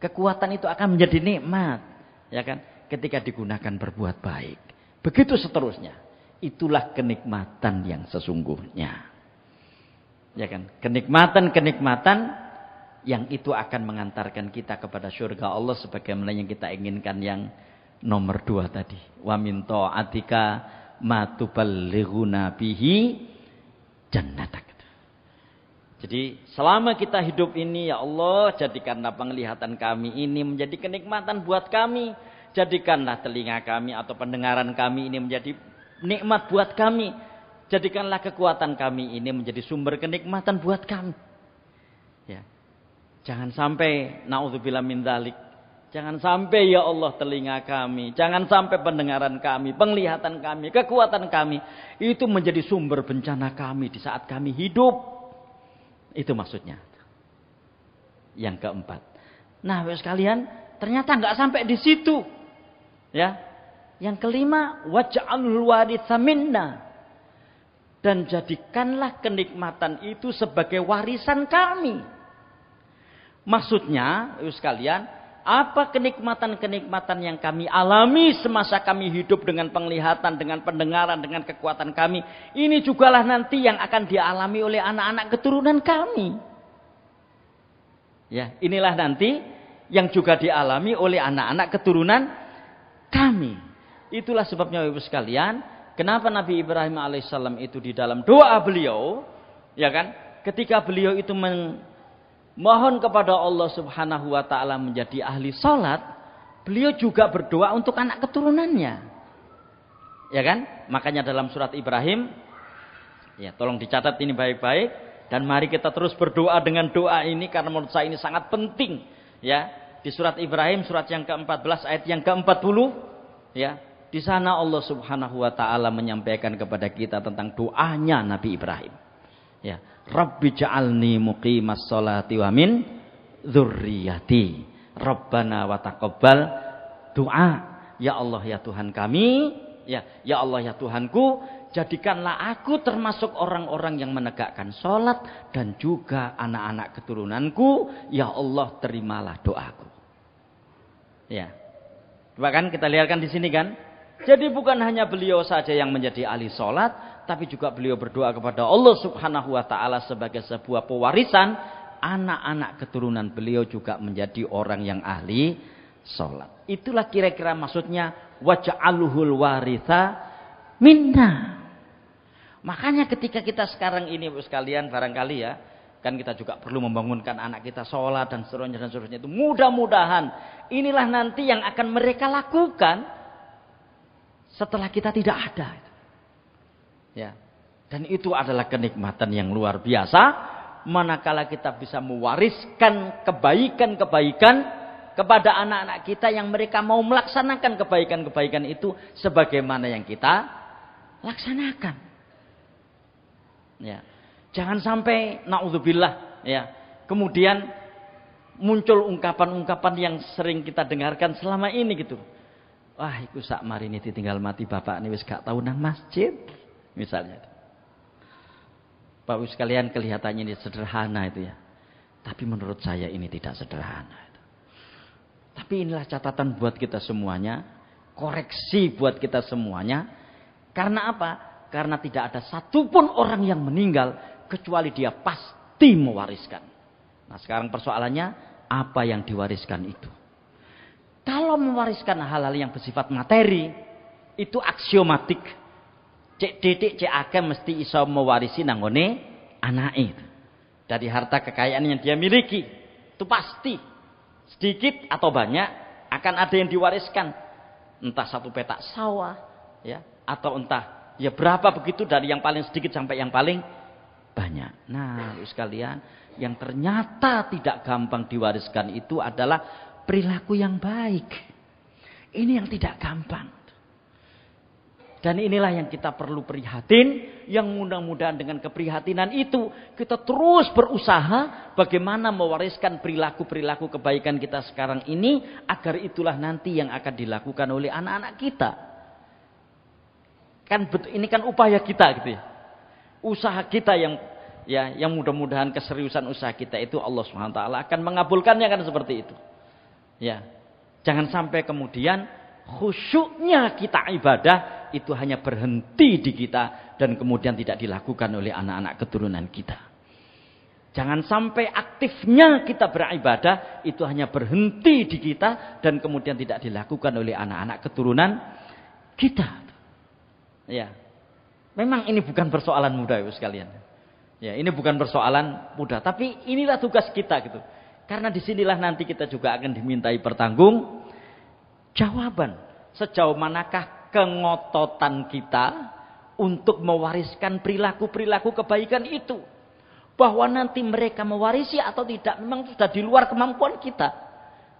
Kekuatan itu akan menjadi nikmat, ya kan, ketika digunakan berbuat baik. Begitu seterusnya. Itulah kenikmatan yang sesungguhnya. Ya kan? Kenikmatan yang itu akan mengantarkan kita kepada surga Allah sebagaimana yang kita inginkan yang nomor 2 tadi. Wa min ta'atika ma tuballighuna bihi jannatak. Jadi selama kita hidup ini ya Allah, jadikanlah penglihatan kami ini menjadi kenikmatan buat kami. Jadikanlah telinga kami atau pendengaran kami ini menjadi nikmat buat kami. Jadikanlah kekuatan kami ini menjadi sumber kenikmatan buat kami. Ya. Jangan sampai naudzubillah min dzalik. Jangan sampai ya Allah telinga kami, jangan sampai pendengaran kami, penglihatan kami, kekuatan kami itu menjadi sumber bencana kami di saat kami hidup. Itu maksudnya. Yang keempat. Nah, sekalian, ternyata enggak sampai di situ. Ya. Yang kelima, waj'alul waritsa minna. Dan jadikanlah kenikmatan itu sebagai warisan kami. Maksudnya, sekalian, apa kenikmatan-kenikmatan yang kami alami semasa kami hidup dengan penglihatan, dengan pendengaran, dengan kekuatan kami, ini jugalah nanti yang akan dialami oleh anak-anak keturunan kami. Ya, inilah nanti yang juga dialami oleh anak-anak keturunan kami. Itulah sebabnya Bapak sekalian, kenapa Nabi Ibrahim alaihissalam itu di dalam doa beliau, ya kan, ketika beliau itu mohon kepada Allah Subhanahu wa taala menjadi ahli salat, beliau juga berdoa untuk anak keturunannya. Ya kan? Makanya dalam surat Ibrahim, ya tolong dicatat ini baik-baik dan mari kita terus berdoa dengan doa ini karena menurut saya ini sangat penting. Ya, di surat Ibrahim surat yang ke-14 ayat yang ke-40, ya. Di sana Allah Subhanahu wa taala menyampaikan kepada kita tentang doanya Nabi Ibrahim. Ya, Rabbi ja'alni muqimas sholati wa min dzurriyyati. Rabbana wa taqabbal du'a. ya Allah ya Tuhan kami, ya Allah ya Tuhanku, jadikanlah aku termasuk orang-orang yang menegakkan sholat dan juga anak-anak keturunanku. Ya Allah, terimalah doaku. Ya, bahkan kita lihatkan di sini kan. Jadi bukan hanya beliau saja yang menjadi ahli sholat, tapi juga beliau berdoa kepada Allah Subhanahu wa Ta'ala sebagai sebuah pewarisan. Anak-anak keturunan beliau juga menjadi orang yang ahli sholat. Itulah kira-kira maksudnya waj'aluhul waritha minna. Makanya ketika kita sekarang ini sekalian barangkali ya, kan kita juga perlu membangunkan anak kita sholat dan seterusnya itu. Mudah-mudahan inilah nanti yang akan mereka lakukan setelah kita tidak ada. Ya. Dan itu adalah kenikmatan yang luar biasa manakala kita bisa mewariskan kebaikan-kebaikan kepada anak-anak kita yang mereka mau melaksanakan kebaikan-kebaikan itu sebagaimana yang kita laksanakan. Ya. Jangan sampai naudzubillah ya. Kemudian muncul ungkapan-ungkapan yang sering kita dengarkan selama ini gitu. Wah, iku sak marini ditinggal mati bapak ini wis gak tau nang masjid misalnya. Bapak Ibu sekalian, kelihatannya ini sederhana itu ya. Tapi menurut saya ini tidak sederhana. Tapi inilah catatan buat kita semuanya. Koreksi buat kita semuanya. Karena apa? Karena tidak ada satupun orang yang meninggal kecuali dia pasti mewariskan. Nah sekarang persoalannya, apa yang diwariskan itu? Kalau mewariskan hal-hal yang bersifat materi, itu aksiomatik. Cek didik, cek akeh mesti iso mewarisi nanggone anake. Dari harta kekayaan yang dia miliki. Itu pasti. Sedikit atau banyak akan ada yang diwariskan. Entah satu petak sawah, ya, atau entah ya berapa begitu dari yang paling sedikit sampai yang paling banyak. Nah, sekalian, yang ternyata tidak gampang diwariskan itu adalah perilaku yang baik. Ini yang tidak gampang. Dan inilah yang kita perlu prihatin, yang mudah-mudahan dengan keprihatinan itu kita terus berusaha bagaimana mewariskan perilaku-perilaku kebaikan kita sekarang ini agar itulah nanti yang akan dilakukan oleh anak-anak kita. Kan ini kan upaya kita gitu ya. Usaha kita yang mudah-mudahan keseriusan usaha kita itu Allah Subhanahu wa taala akan mengabulkannya kan seperti itu. Ya. Jangan sampai kemudian khusyuknya kita ibadah itu hanya berhenti di kita dan kemudian tidak dilakukan oleh anak-anak keturunan kita. Jangan sampai aktifnya kita beribadah itu hanya berhenti di kita dan kemudian tidak dilakukan oleh anak-anak keturunan kita. Ya. Memang ini bukan persoalan mudah Ibu sekalian. Ya, ini bukan persoalan mudah, tapi inilah tugas kita gitu. Karena disinilah nanti kita juga akan dimintai pertanggung jawaban. Sejauh manakah kengototan kita untuk mewariskan perilaku-perilaku kebaikan itu. Bahwa nanti mereka mewarisi atau tidak memang sudah di luar kemampuan kita.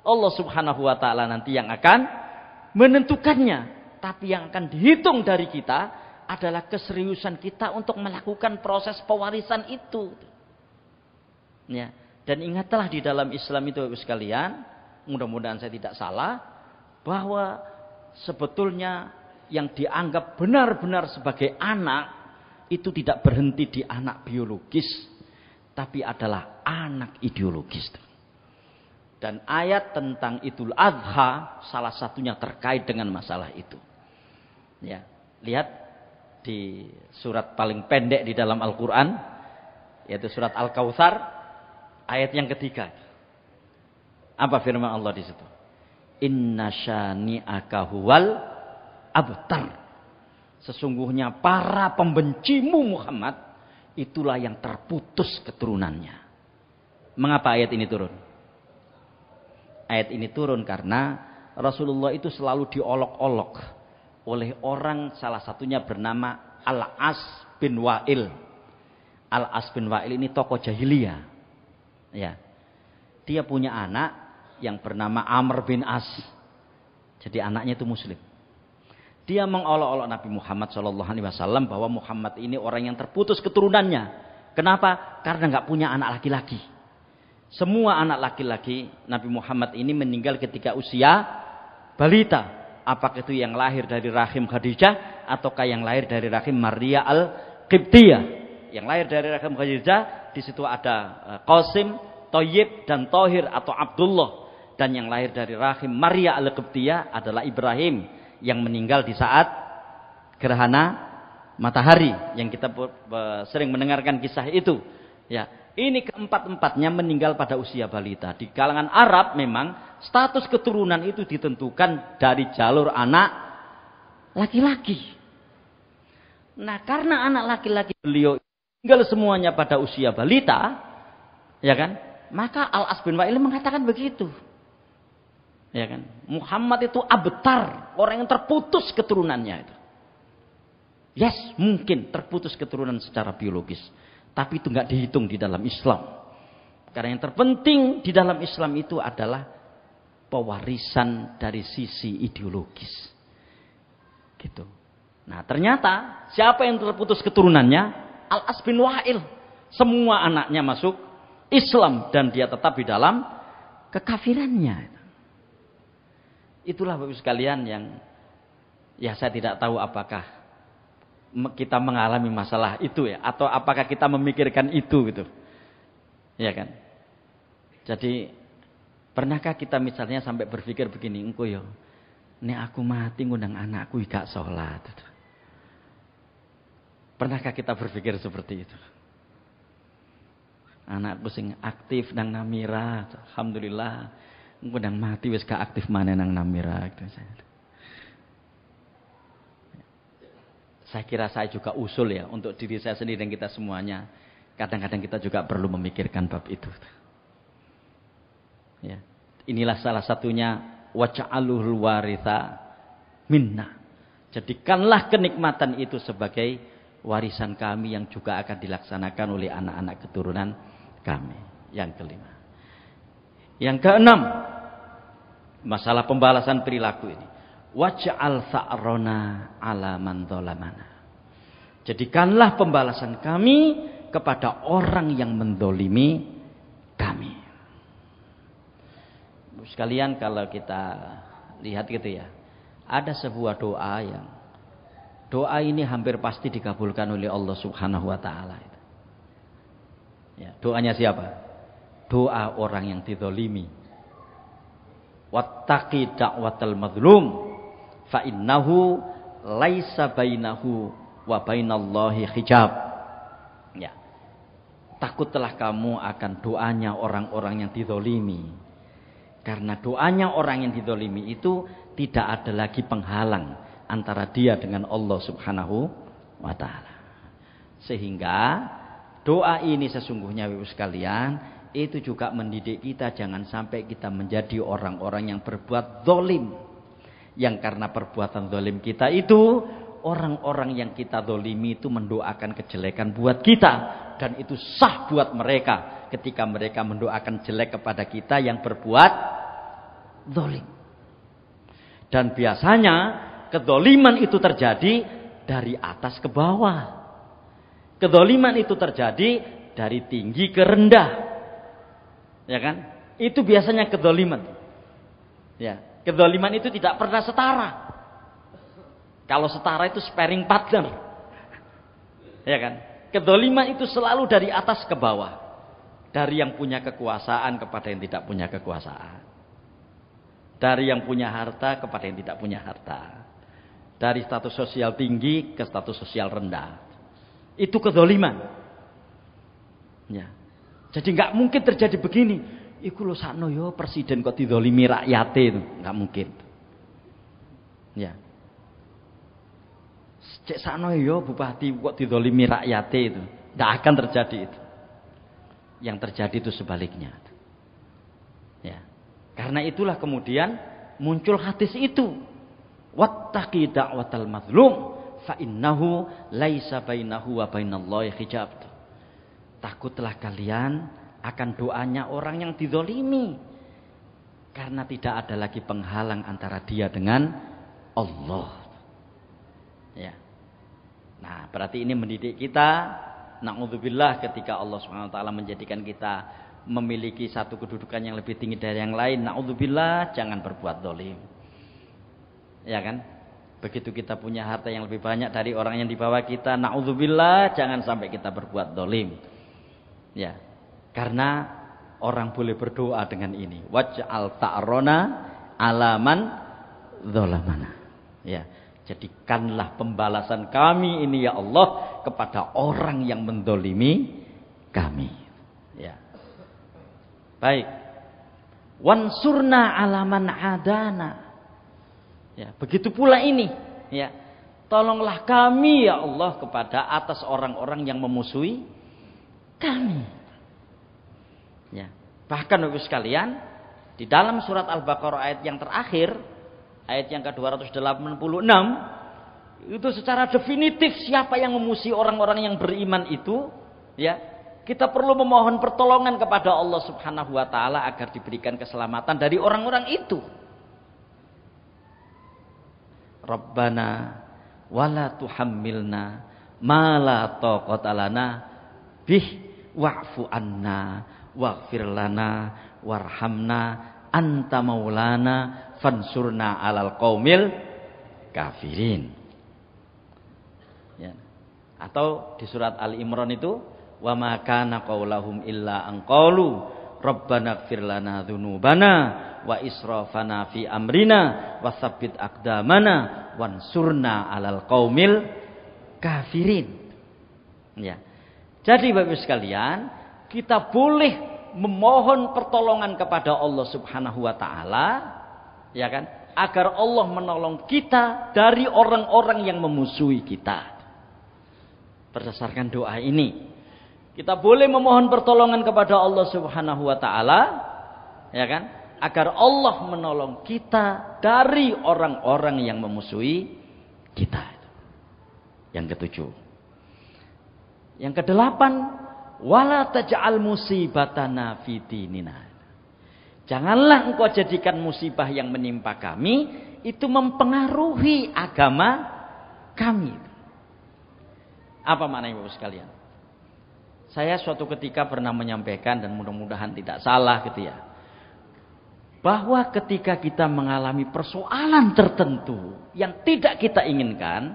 Allah Subhanahu wa taala nanti yang akan menentukannya. Tapi yang akan dihitung dari kita adalah keseriusan kita untuk melakukan proses pewarisan itu. Ya. Dan ingatlah di dalam Islam itu Bapak sekalian, mudah-mudahan saya tidak salah, bahwa sebetulnya yang dianggap benar-benar sebagai anak itu tidak berhenti di anak biologis, tapi adalah anak ideologis. Dan ayat tentang Idul Adha salah satunya terkait dengan masalah itu. Ya, lihat di surat paling pendek di dalam Al-Quran, yaitu surat Al-Kautsar, ayat yang ketiga. Apa firman Allah di situ? Inna syani'aka huwal abtar. Sesungguhnya para pembencimu Muhammad itulah yang terputus keturunannya. Mengapa ayat ini turun? Ayat ini turun karena Rasulullah itu selalu diolok-olok oleh orang, salah satunya bernama Al-As bin Wa'il. Al-As bin Wa'il ini tokoh jahiliyah. Ya. Dia punya anak yang bernama Amr bin As. Jadi anaknya itu muslim. Dia mengolok-olok Nabi Muhammad SAW bahwa Muhammad ini orang yang terputus keturunannya. Kenapa? Karena nggak punya anak laki-laki. Semua anak laki-laki Nabi Muhammad ini meninggal ketika usia balita. Apakah itu yang lahir dari rahim Khadijah ataukah yang lahir dari rahim Maria al-Qibtiyah? Yang lahir dari rahim Khadijah di situ ada Qasim, Thayyib dan Thohir atau Abdullah. Dan yang lahir dari rahim Maria al-Qibtiyah adalah Ibrahim yang meninggal di saat gerhana matahari yang kita sering mendengarkan kisah itu. Ya, ini keempat-empatnya meninggal pada usia balita. Di kalangan Arab memang status keturunan itu ditentukan dari jalur anak laki-laki. Nah, karena anak laki-laki beliau tinggal semuanya pada usia balita, ya kan? Maka Al-As bin Wa'il mengatakan begitu. Ya kan? Muhammad itu abtar, orang yang terputus keturunannya itu. Yes, mungkin terputus keturunan secara biologis, tapi itu enggak dihitung di dalam Islam. Karena yang terpenting di dalam Islam itu adalah pewarisan dari sisi ideologis. Gitu. Nah, ternyata siapa yang terputus keturunannya? Al-As bin Wa'il. Semua anaknya masuk Islam dan dia tetap di dalam kekafirannya. Itulah Bapak sekalian yang ya saya tidak tahu apakah kita mengalami masalah itu ya, atau apakah kita memikirkan itu gitu. Ya kan? Jadi pernahkah kita misalnya sampai berpikir begini, engko yo nek aku mati ngundang anakku gak sholat. Pernahkah kita berpikir seperti itu? Anakku sing aktif nang Namira, alhamdulillah. Ngundang mati wis gak aktif mana nang Namira gitu. Saya kira saya juga usul ya untuk diri saya sendiri dan kita semuanya. Kadang-kadang kita juga perlu memikirkan bab itu. Ya. Inilah salah satunya waj'aluhul waritha minna. Jadikanlah kenikmatan itu sebagai warisan kami yang juga akan dilaksanakan oleh anak-anak keturunan kami. Yang kelima. Yang keenam, masalah pembalasan perilaku ini. Waj'al sa'rona ala man dzalamana. Jadikanlah pembalasan kami kepada orang yang mendolimi kami. Sekalian kalau kita lihat gitu ya, ada sebuah doa ini hampir pasti dikabulkan oleh Allah Subhanahu wa taala. Ya, doanya siapa? Doa orang yang dizalimi. Wattaqi da'watal mazlum fa innahu laisa bainahu wa bainallahi hijab. Ya. Takutlah kamu akan doanya orang-orang yang dizalimi. Karena doanya orang yang dizalimi itu tidak ada lagi penghalang antara dia dengan Allah Subhanahu wa taala. Sehingga doa ini sesungguhnya Bapak sekalian itu juga mendidik kita jangan sampai kita menjadi orang-orang yang berbuat zalim. Yang karena perbuatan zalim kita itu orang-orang yang kita zalimi itu mendoakan kejelekan buat kita dan itu sah buat mereka ketika mereka mendoakan jelek kepada kita yang berbuat zalim. Dan biasanya kedzaliman itu terjadi dari atas ke bawah. Kedzaliman itu terjadi dari tinggi ke rendah. Ya kan? Itu biasanya kedzaliman. Ya, kedzaliman itu tidak pernah setara. Kalau setara itu sparring partner. Ya kan? Kedzaliman itu selalu dari atas ke bawah. Dari yang punya kekuasaan kepada yang tidak punya kekuasaan. Dari yang punya harta kepada yang tidak punya harta. Dari status sosial tinggi ke status sosial rendah. Itu kedzaliman. Ya. Jadi nggak mungkin terjadi begini. Iku lho sakno yo presiden kok dizalimi rakyate itu, nggak mungkin. Ya. Cek sakno yo bupati kok dizalimi rakyate itu, nggak akan terjadi itu. Yang terjadi itu sebaliknya. Ya. Karena itulah kemudian muncul hadis itu. Wattaqi da'watal mazlum fa innahu laisa bainahu wa bainallahi hijab. Takutlah kalian akan doanya orang yang dizalimi. Karena tidak ada lagi penghalang antara dia dengan Allah. Ya. Nah, berarti ini mendidik kita, na'udzubillah ketika Allah Subhanahu wa taala menjadikan kita memiliki satu kedudukan yang lebih tinggi dari yang lain. Na'udzubillah, jangan berbuat zalim. Ya kan? Begitu kita punya harta yang lebih banyak dari orang yang di bawah kita, naudzubillah, jangan sampai kita berbuat dolim. Ya, karena orang boleh berdoa dengan ini. Waj'al ta'rona alaman dzalamana. Ya, jadikanlah pembalasan kami ini ya Allah kepada orang yang mendolimi kami. Ya. Baik. Wansurna alaman adana. Ya, begitu pula ini, ya. Tolonglah kami ya Allah kepada atas orang-orang yang memusuhi kami. Ya. Bahkan Bapak sekalian, di dalam surat Al-Baqarah ayat yang terakhir, ayat yang ke-286, itu secara definitif siapa yang memusuhi orang-orang yang beriman itu, ya. Kita perlu memohon pertolongan kepada Allah Subhanahu wa taala agar diberikan keselamatan dari orang-orang itu. Rabbana wala tuhammilna ma la taqata lana bih wa'fu anna waghfir lana warhamna anta maulana fansurna 'alal qaumil kafirin. Ya. Atau di surat Ali Imran itu wa ma kana qaulahum illa an qalu rabbana ighfir lana dzunubana wa israfana fi amrina wa tsabbit aqdamana wansurna 'alal qaumil kafirin. Ya. Jadi Bapak sekalian, kita boleh memohon pertolongan kepada Allah Subhanahu wa taala, ya kan? Agar Allah menolong kita dari orang-orang yang memusuhi kita. Berdasarkan doa ini, kita boleh memohon pertolongan kepada Allah Subhanahu wa taala, ya kan? Agar Allah menolong kita dari orang-orang yang memusuhi kita. Yang ketujuh. Yang kedelapan, wala taj'al musibatana fi dinina. Janganlah engkau jadikan musibah yang menimpa kami itu mempengaruhi agama kami. Apa maknanya Bapak sekalian? Saya suatu ketika pernah menyampaikan, dan mudah-mudahan tidak salah gitu ya, bahwa ketika kita mengalami persoalan tertentu yang tidak kita inginkan,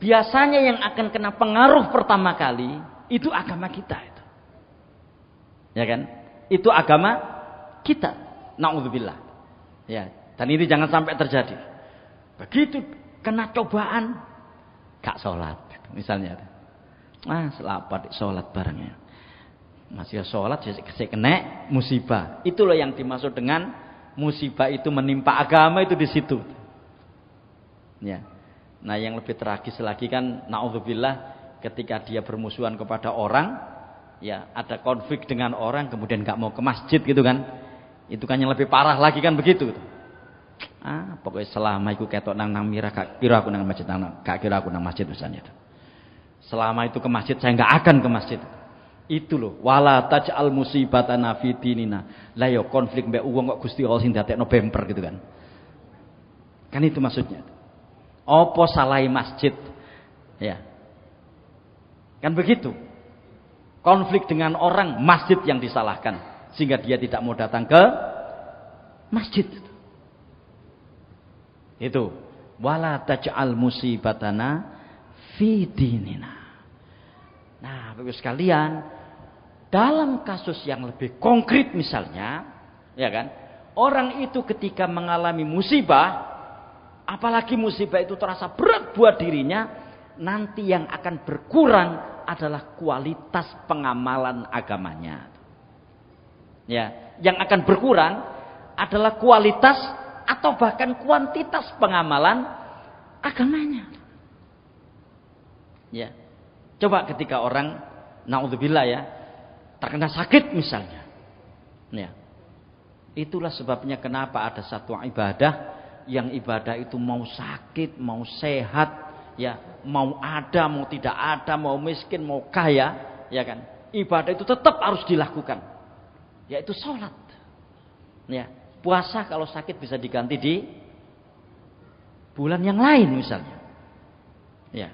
biasanya yang akan kena pengaruh pertama kali itu agama kita itu. Ya kan? Itu agama kita. Naudzubillah. Ya, dan ini jangan sampai terjadi. Begitu kena cobaan, gak sholat misalnya. Selapat sholat barengnya. Masih sholat saya kena musibah. Itu loh yang dimaksud dengan musibah itu menimpa agama, itu di situ. Ya. Nah, yang lebih tragis lagi kan naudzubillah, ketika dia bermusuhan kepada orang, ya, ada konflik dengan orang kemudian gak mau ke masjid gitu kan. Itu kan yang lebih parah lagi kan begitu. Pokoknya selama iku ketok nang mira gak kira aku nang masjid, gak kira aku nang masjid misalnya. Selama itu ke masjid saya gak akan ke masjid. Itu loh, wala taj'al musibatana fi dinina. Lah yo konflik mbek wong kok Gusti Allah sing dadekno bemper gitu kan. Kan itu maksudnya. Apa salahi masjid? Ya. Kan begitu. Konflik dengan orang, masjid yang disalahkan sehingga dia tidak mau datang ke masjid. Itu. Wala taj'al musibatana fi dinina. Nah, Bapak sekalian, dalam kasus yang lebih konkret misalnya, ya kan? Orang itu ketika mengalami musibah, apalagi musibah itu terasa berat buat dirinya, nanti yang akan berkurang adalah kualitas pengamalan agamanya. Ya, yang akan berkurang adalah kualitas atau bahkan kuantitas pengamalan agamanya. Ya. Coba ketika orang naudzubillah ya, terkena sakit misalnya. Ya. Itulah sebabnya kenapa ada satu ibadah yang ibadah itu mau sakit, mau sehat, ya, mau ada, mau tidak ada, mau miskin, mau kaya, ya kan? Ibadah itu tetap harus dilakukan. Yaitu sholat. Ya, puasa kalau sakit bisa diganti di bulan yang lain misalnya. Ya.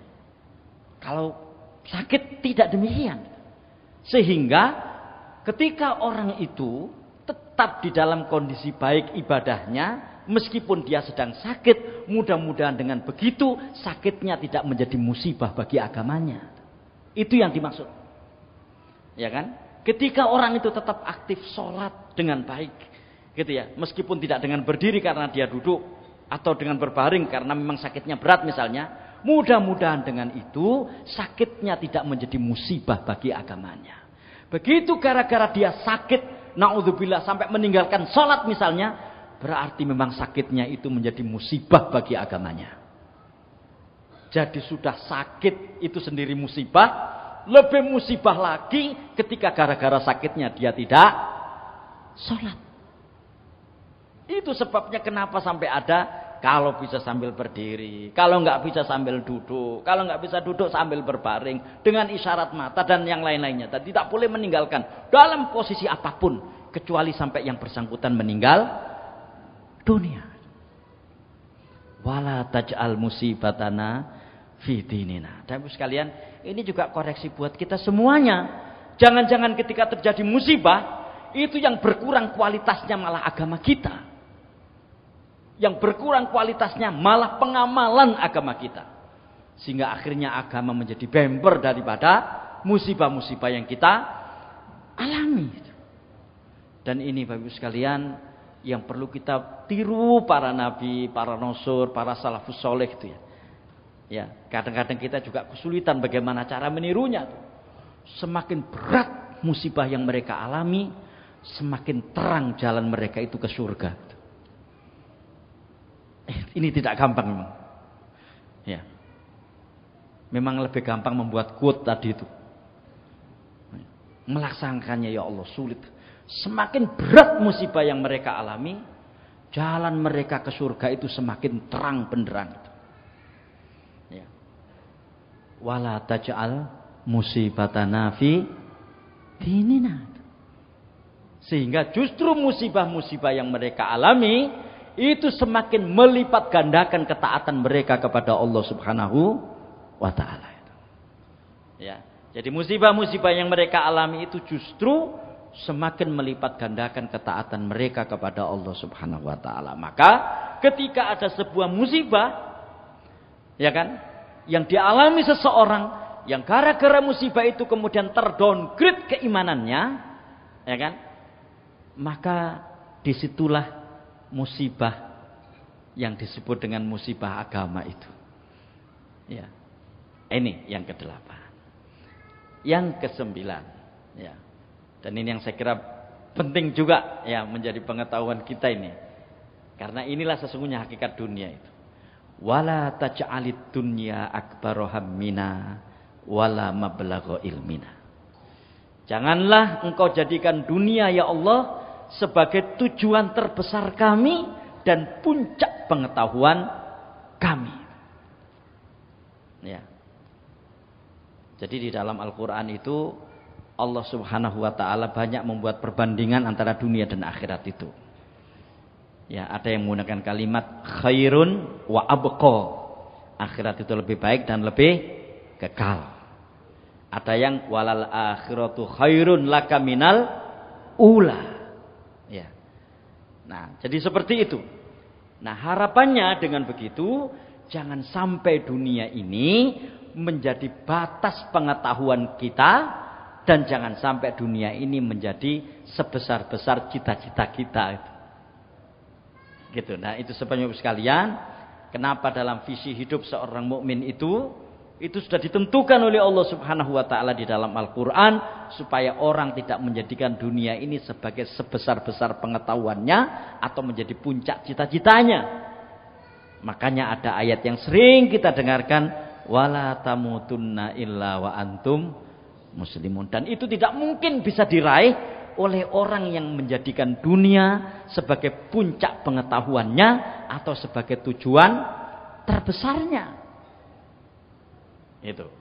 Kalau sakit tidak demikian. Sehingga ketika orang itu tetap di dalam kondisi baik ibadahnya, meskipun dia sedang sakit, mudah-mudahan dengan begitu sakitnya tidak menjadi musibah bagi agamanya. Itu yang dimaksud. Ya kan? Ketika orang itu tetap aktif sholat dengan baik, gitu ya, meskipun tidak dengan berdiri karena dia duduk, atau dengan berbaring karena memang sakitnya berat misalnya, mudah-mudahan dengan itu sakitnya tidak menjadi musibah bagi agamanya. Begitu gara-gara dia sakit, naudzubillah sampai meninggalkan sholat misalnya, berarti memang sakitnya itu menjadi musibah bagi agamanya. Jadi sudah sakit itu sendiri musibah, lebih musibah lagi ketika gara-gara sakitnya dia tidak sholat. Itu sebabnya kenapa sampai ada kalau bisa sambil berdiri, kalau nggak bisa sambil duduk, kalau nggak bisa duduk sambil berbaring dengan isyarat mata dan yang lain-lainnya. Dan tidak boleh meninggalkan dalam posisi apapun kecuali sampai yang bersangkutan meninggal dunia. Wala taj'al musibatana fi dinina. Dan sekalian, ini juga koreksi buat kita semuanya. Jangan-jangan ketika terjadi musibah, itu yang berkurang kualitasnya malah agama kita. Yang berkurang kualitasnya malah pengamalan agama kita. Sehingga akhirnya agama menjadi bemper daripada musibah-musibah yang kita alami. Dan ini Bapak Ibu sekalian yang perlu kita tiru para nabi, para rasul, para salafus soleh itu ya. Ya, kadang-kadang kita juga kesulitan bagaimana cara menirunya. Semakin berat musibah yang mereka alami, semakin terang jalan mereka itu ke surga. Ini tidak gampang memang. Ya. Memang lebih gampang membuat quote tadi itu. Melaksanakannya ya Allah sulit. Semakin berat musibah yang mereka alami, jalan mereka ke surga itu semakin terang benderang. Ya. Wala taj'al musibatana fi dinina. Sehingga justru musibah-musibah yang mereka alami itu semakin melipat gandakan ketaatan mereka kepada Allah Subhanahu wa taala. Ya. Jadi musibah-musibah yang mereka alami itu justru semakin melipat gandakan ketaatan mereka kepada Allah Subhanahu wa taala. Maka ketika ada sebuah musibah ya kan yang dialami seseorang yang gara-gara musibah itu kemudian terdowngrade keimanannya, ya kan? Maka disitulah musibah yang disebut dengan musibah agama itu. Ya. Ini yang ke-8. Yang ke-9, ya. Dan ini yang saya kira penting juga ya menjadi pengetahuan kita ini. Karena inilah sesungguhnya hakikat dunia itu. Wala taj'alid dunya akbara hammina wala mablagha ilmina. Janganlah engkau jadikan dunia ya Allah sebagai tujuan terbesar kami dan puncak pengetahuan kami. Ya. Jadi di dalam Al-Quran itu Allah Subhanahu wa taala banyak membuat perbandingan antara dunia dan akhirat itu. Ya, ada yang menggunakan kalimat khairun wa abqa. Akhirat itu lebih baik dan lebih kekal. Ada yang walal akhiratu khairun laka minal ula. Ya. Nah, jadi seperti itu. Nah, harapannya dengan begitu jangan sampai dunia ini menjadi batas pengetahuan kita dan jangan sampai dunia ini menjadi sebesar-besar cita-cita kita. Gitu. Nah, itu sebabnya sekalian, kenapa dalam visi hidup seorang mukmin itu sudah ditentukan oleh Allah Subhanahu wa taala di dalam Al-Qur'an supaya orang tidak menjadikan dunia ini sebagai sebesar-besar pengetahuannya atau menjadi puncak cita-citanya. Makanya ada ayat yang sering kita dengarkan, wala tamutunna illa wa antum muslimun. Dan itu tidak mungkin bisa diraih oleh orang yang menjadikan dunia sebagai puncak pengetahuannya atau sebagai tujuan terbesarnya. Itu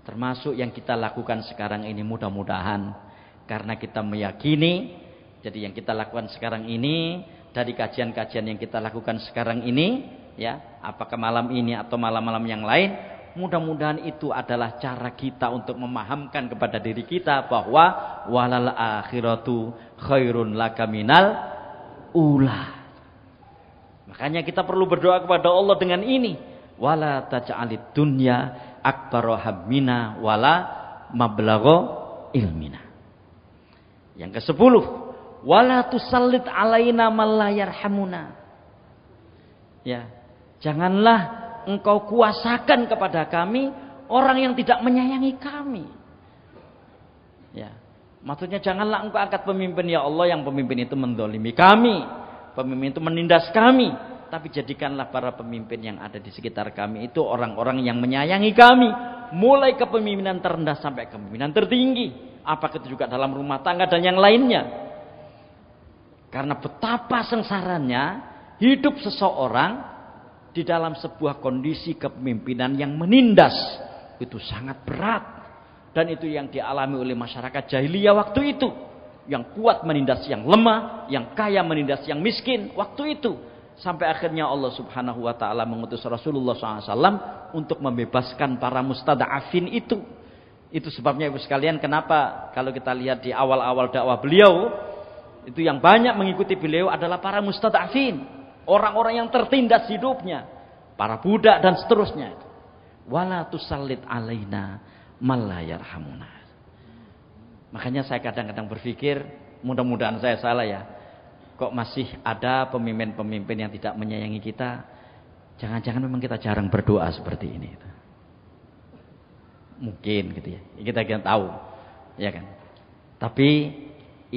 termasuk yang kita lakukan sekarang ini, mudah-mudahan karena kita meyakini, jadi yang kita lakukan sekarang ini dari kajian-kajian yang kita lakukan sekarang ini ya, apakah malam ini atau malam-malam yang lain, mudah-mudahan itu adalah cara kita untuk memahamkan kepada diri kita bahwa walal akhiratu khairun laka minal ula. Makanya kita perlu berdoa kepada Allah dengan ini. Wala taj'alid dunya akbara hammina wala mablagha ilmina. Yang ke-10, wala tusallit alaina man la yarhamuna. Ya, janganlah engkau kuasakan kepada kami orang yang tidak menyayangi kami. Ya. Maksudnya janganlah engkau angkat pemimpin ya Allah yang pemimpin itu mendolimi kami, pemimpin itu menindas kami, tapi jadikanlah para pemimpin yang ada di sekitar kami itu orang-orang yang menyayangi kami, mulai kepemimpinan terendah sampai kepemimpinan tertinggi, apakah itu juga dalam rumah tangga dan yang lainnya. Karena betapa sengsaranya hidup seseorang di dalam sebuah kondisi kepemimpinan yang menindas, itu sangat berat. Dan itu yang dialami oleh masyarakat jahiliyah waktu itu. Yang kuat menindas yang lemah, yang kaya menindas yang miskin waktu itu. Sampai akhirnya Allah Subhanahu wa ta'ala mengutus Rasulullah SAW untuk membebaskan para mustada'afin itu. Itu sebabnya ibu sekalian kenapa kalau kita lihat di awal-awal dakwah beliau, itu yang banyak mengikuti beliau adalah para mustada'afin. Orang-orang yang tertindas hidupnya. Para budak dan seterusnya. Wala tusallit alaina man la yarhamuna. Makanya saya kadang-kadang berpikir, mudah-mudahan saya salah ya, kok masih ada pemimpin-pemimpin yang tidak menyayangi kita. Jangan-jangan memang kita jarang berdoa seperti ini. Mungkin gitu ya, kita tahu ya kan. Tapi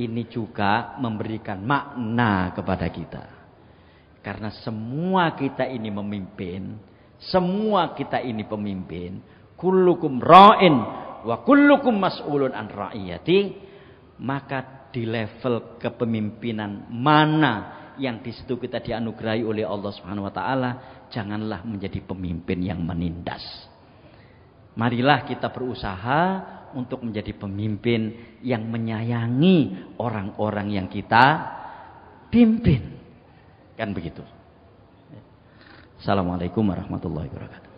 ini juga memberikan makna kepada kita. Karena semua kita ini memimpin, semua kita ini pemimpin. Kullukum ra'in wa kullukum mas'ulun an ra'iyati. Maka di level kepemimpinan mana yang di situ kita dianugerahi oleh Allah Subhanahu wa taala, janganlah menjadi pemimpin yang menindas. Marilah kita berusaha untuk menjadi pemimpin yang menyayangi orang-orang yang kita pimpin. Kan begitu. Assalamualaikum warahmatullahi wabarakatuh.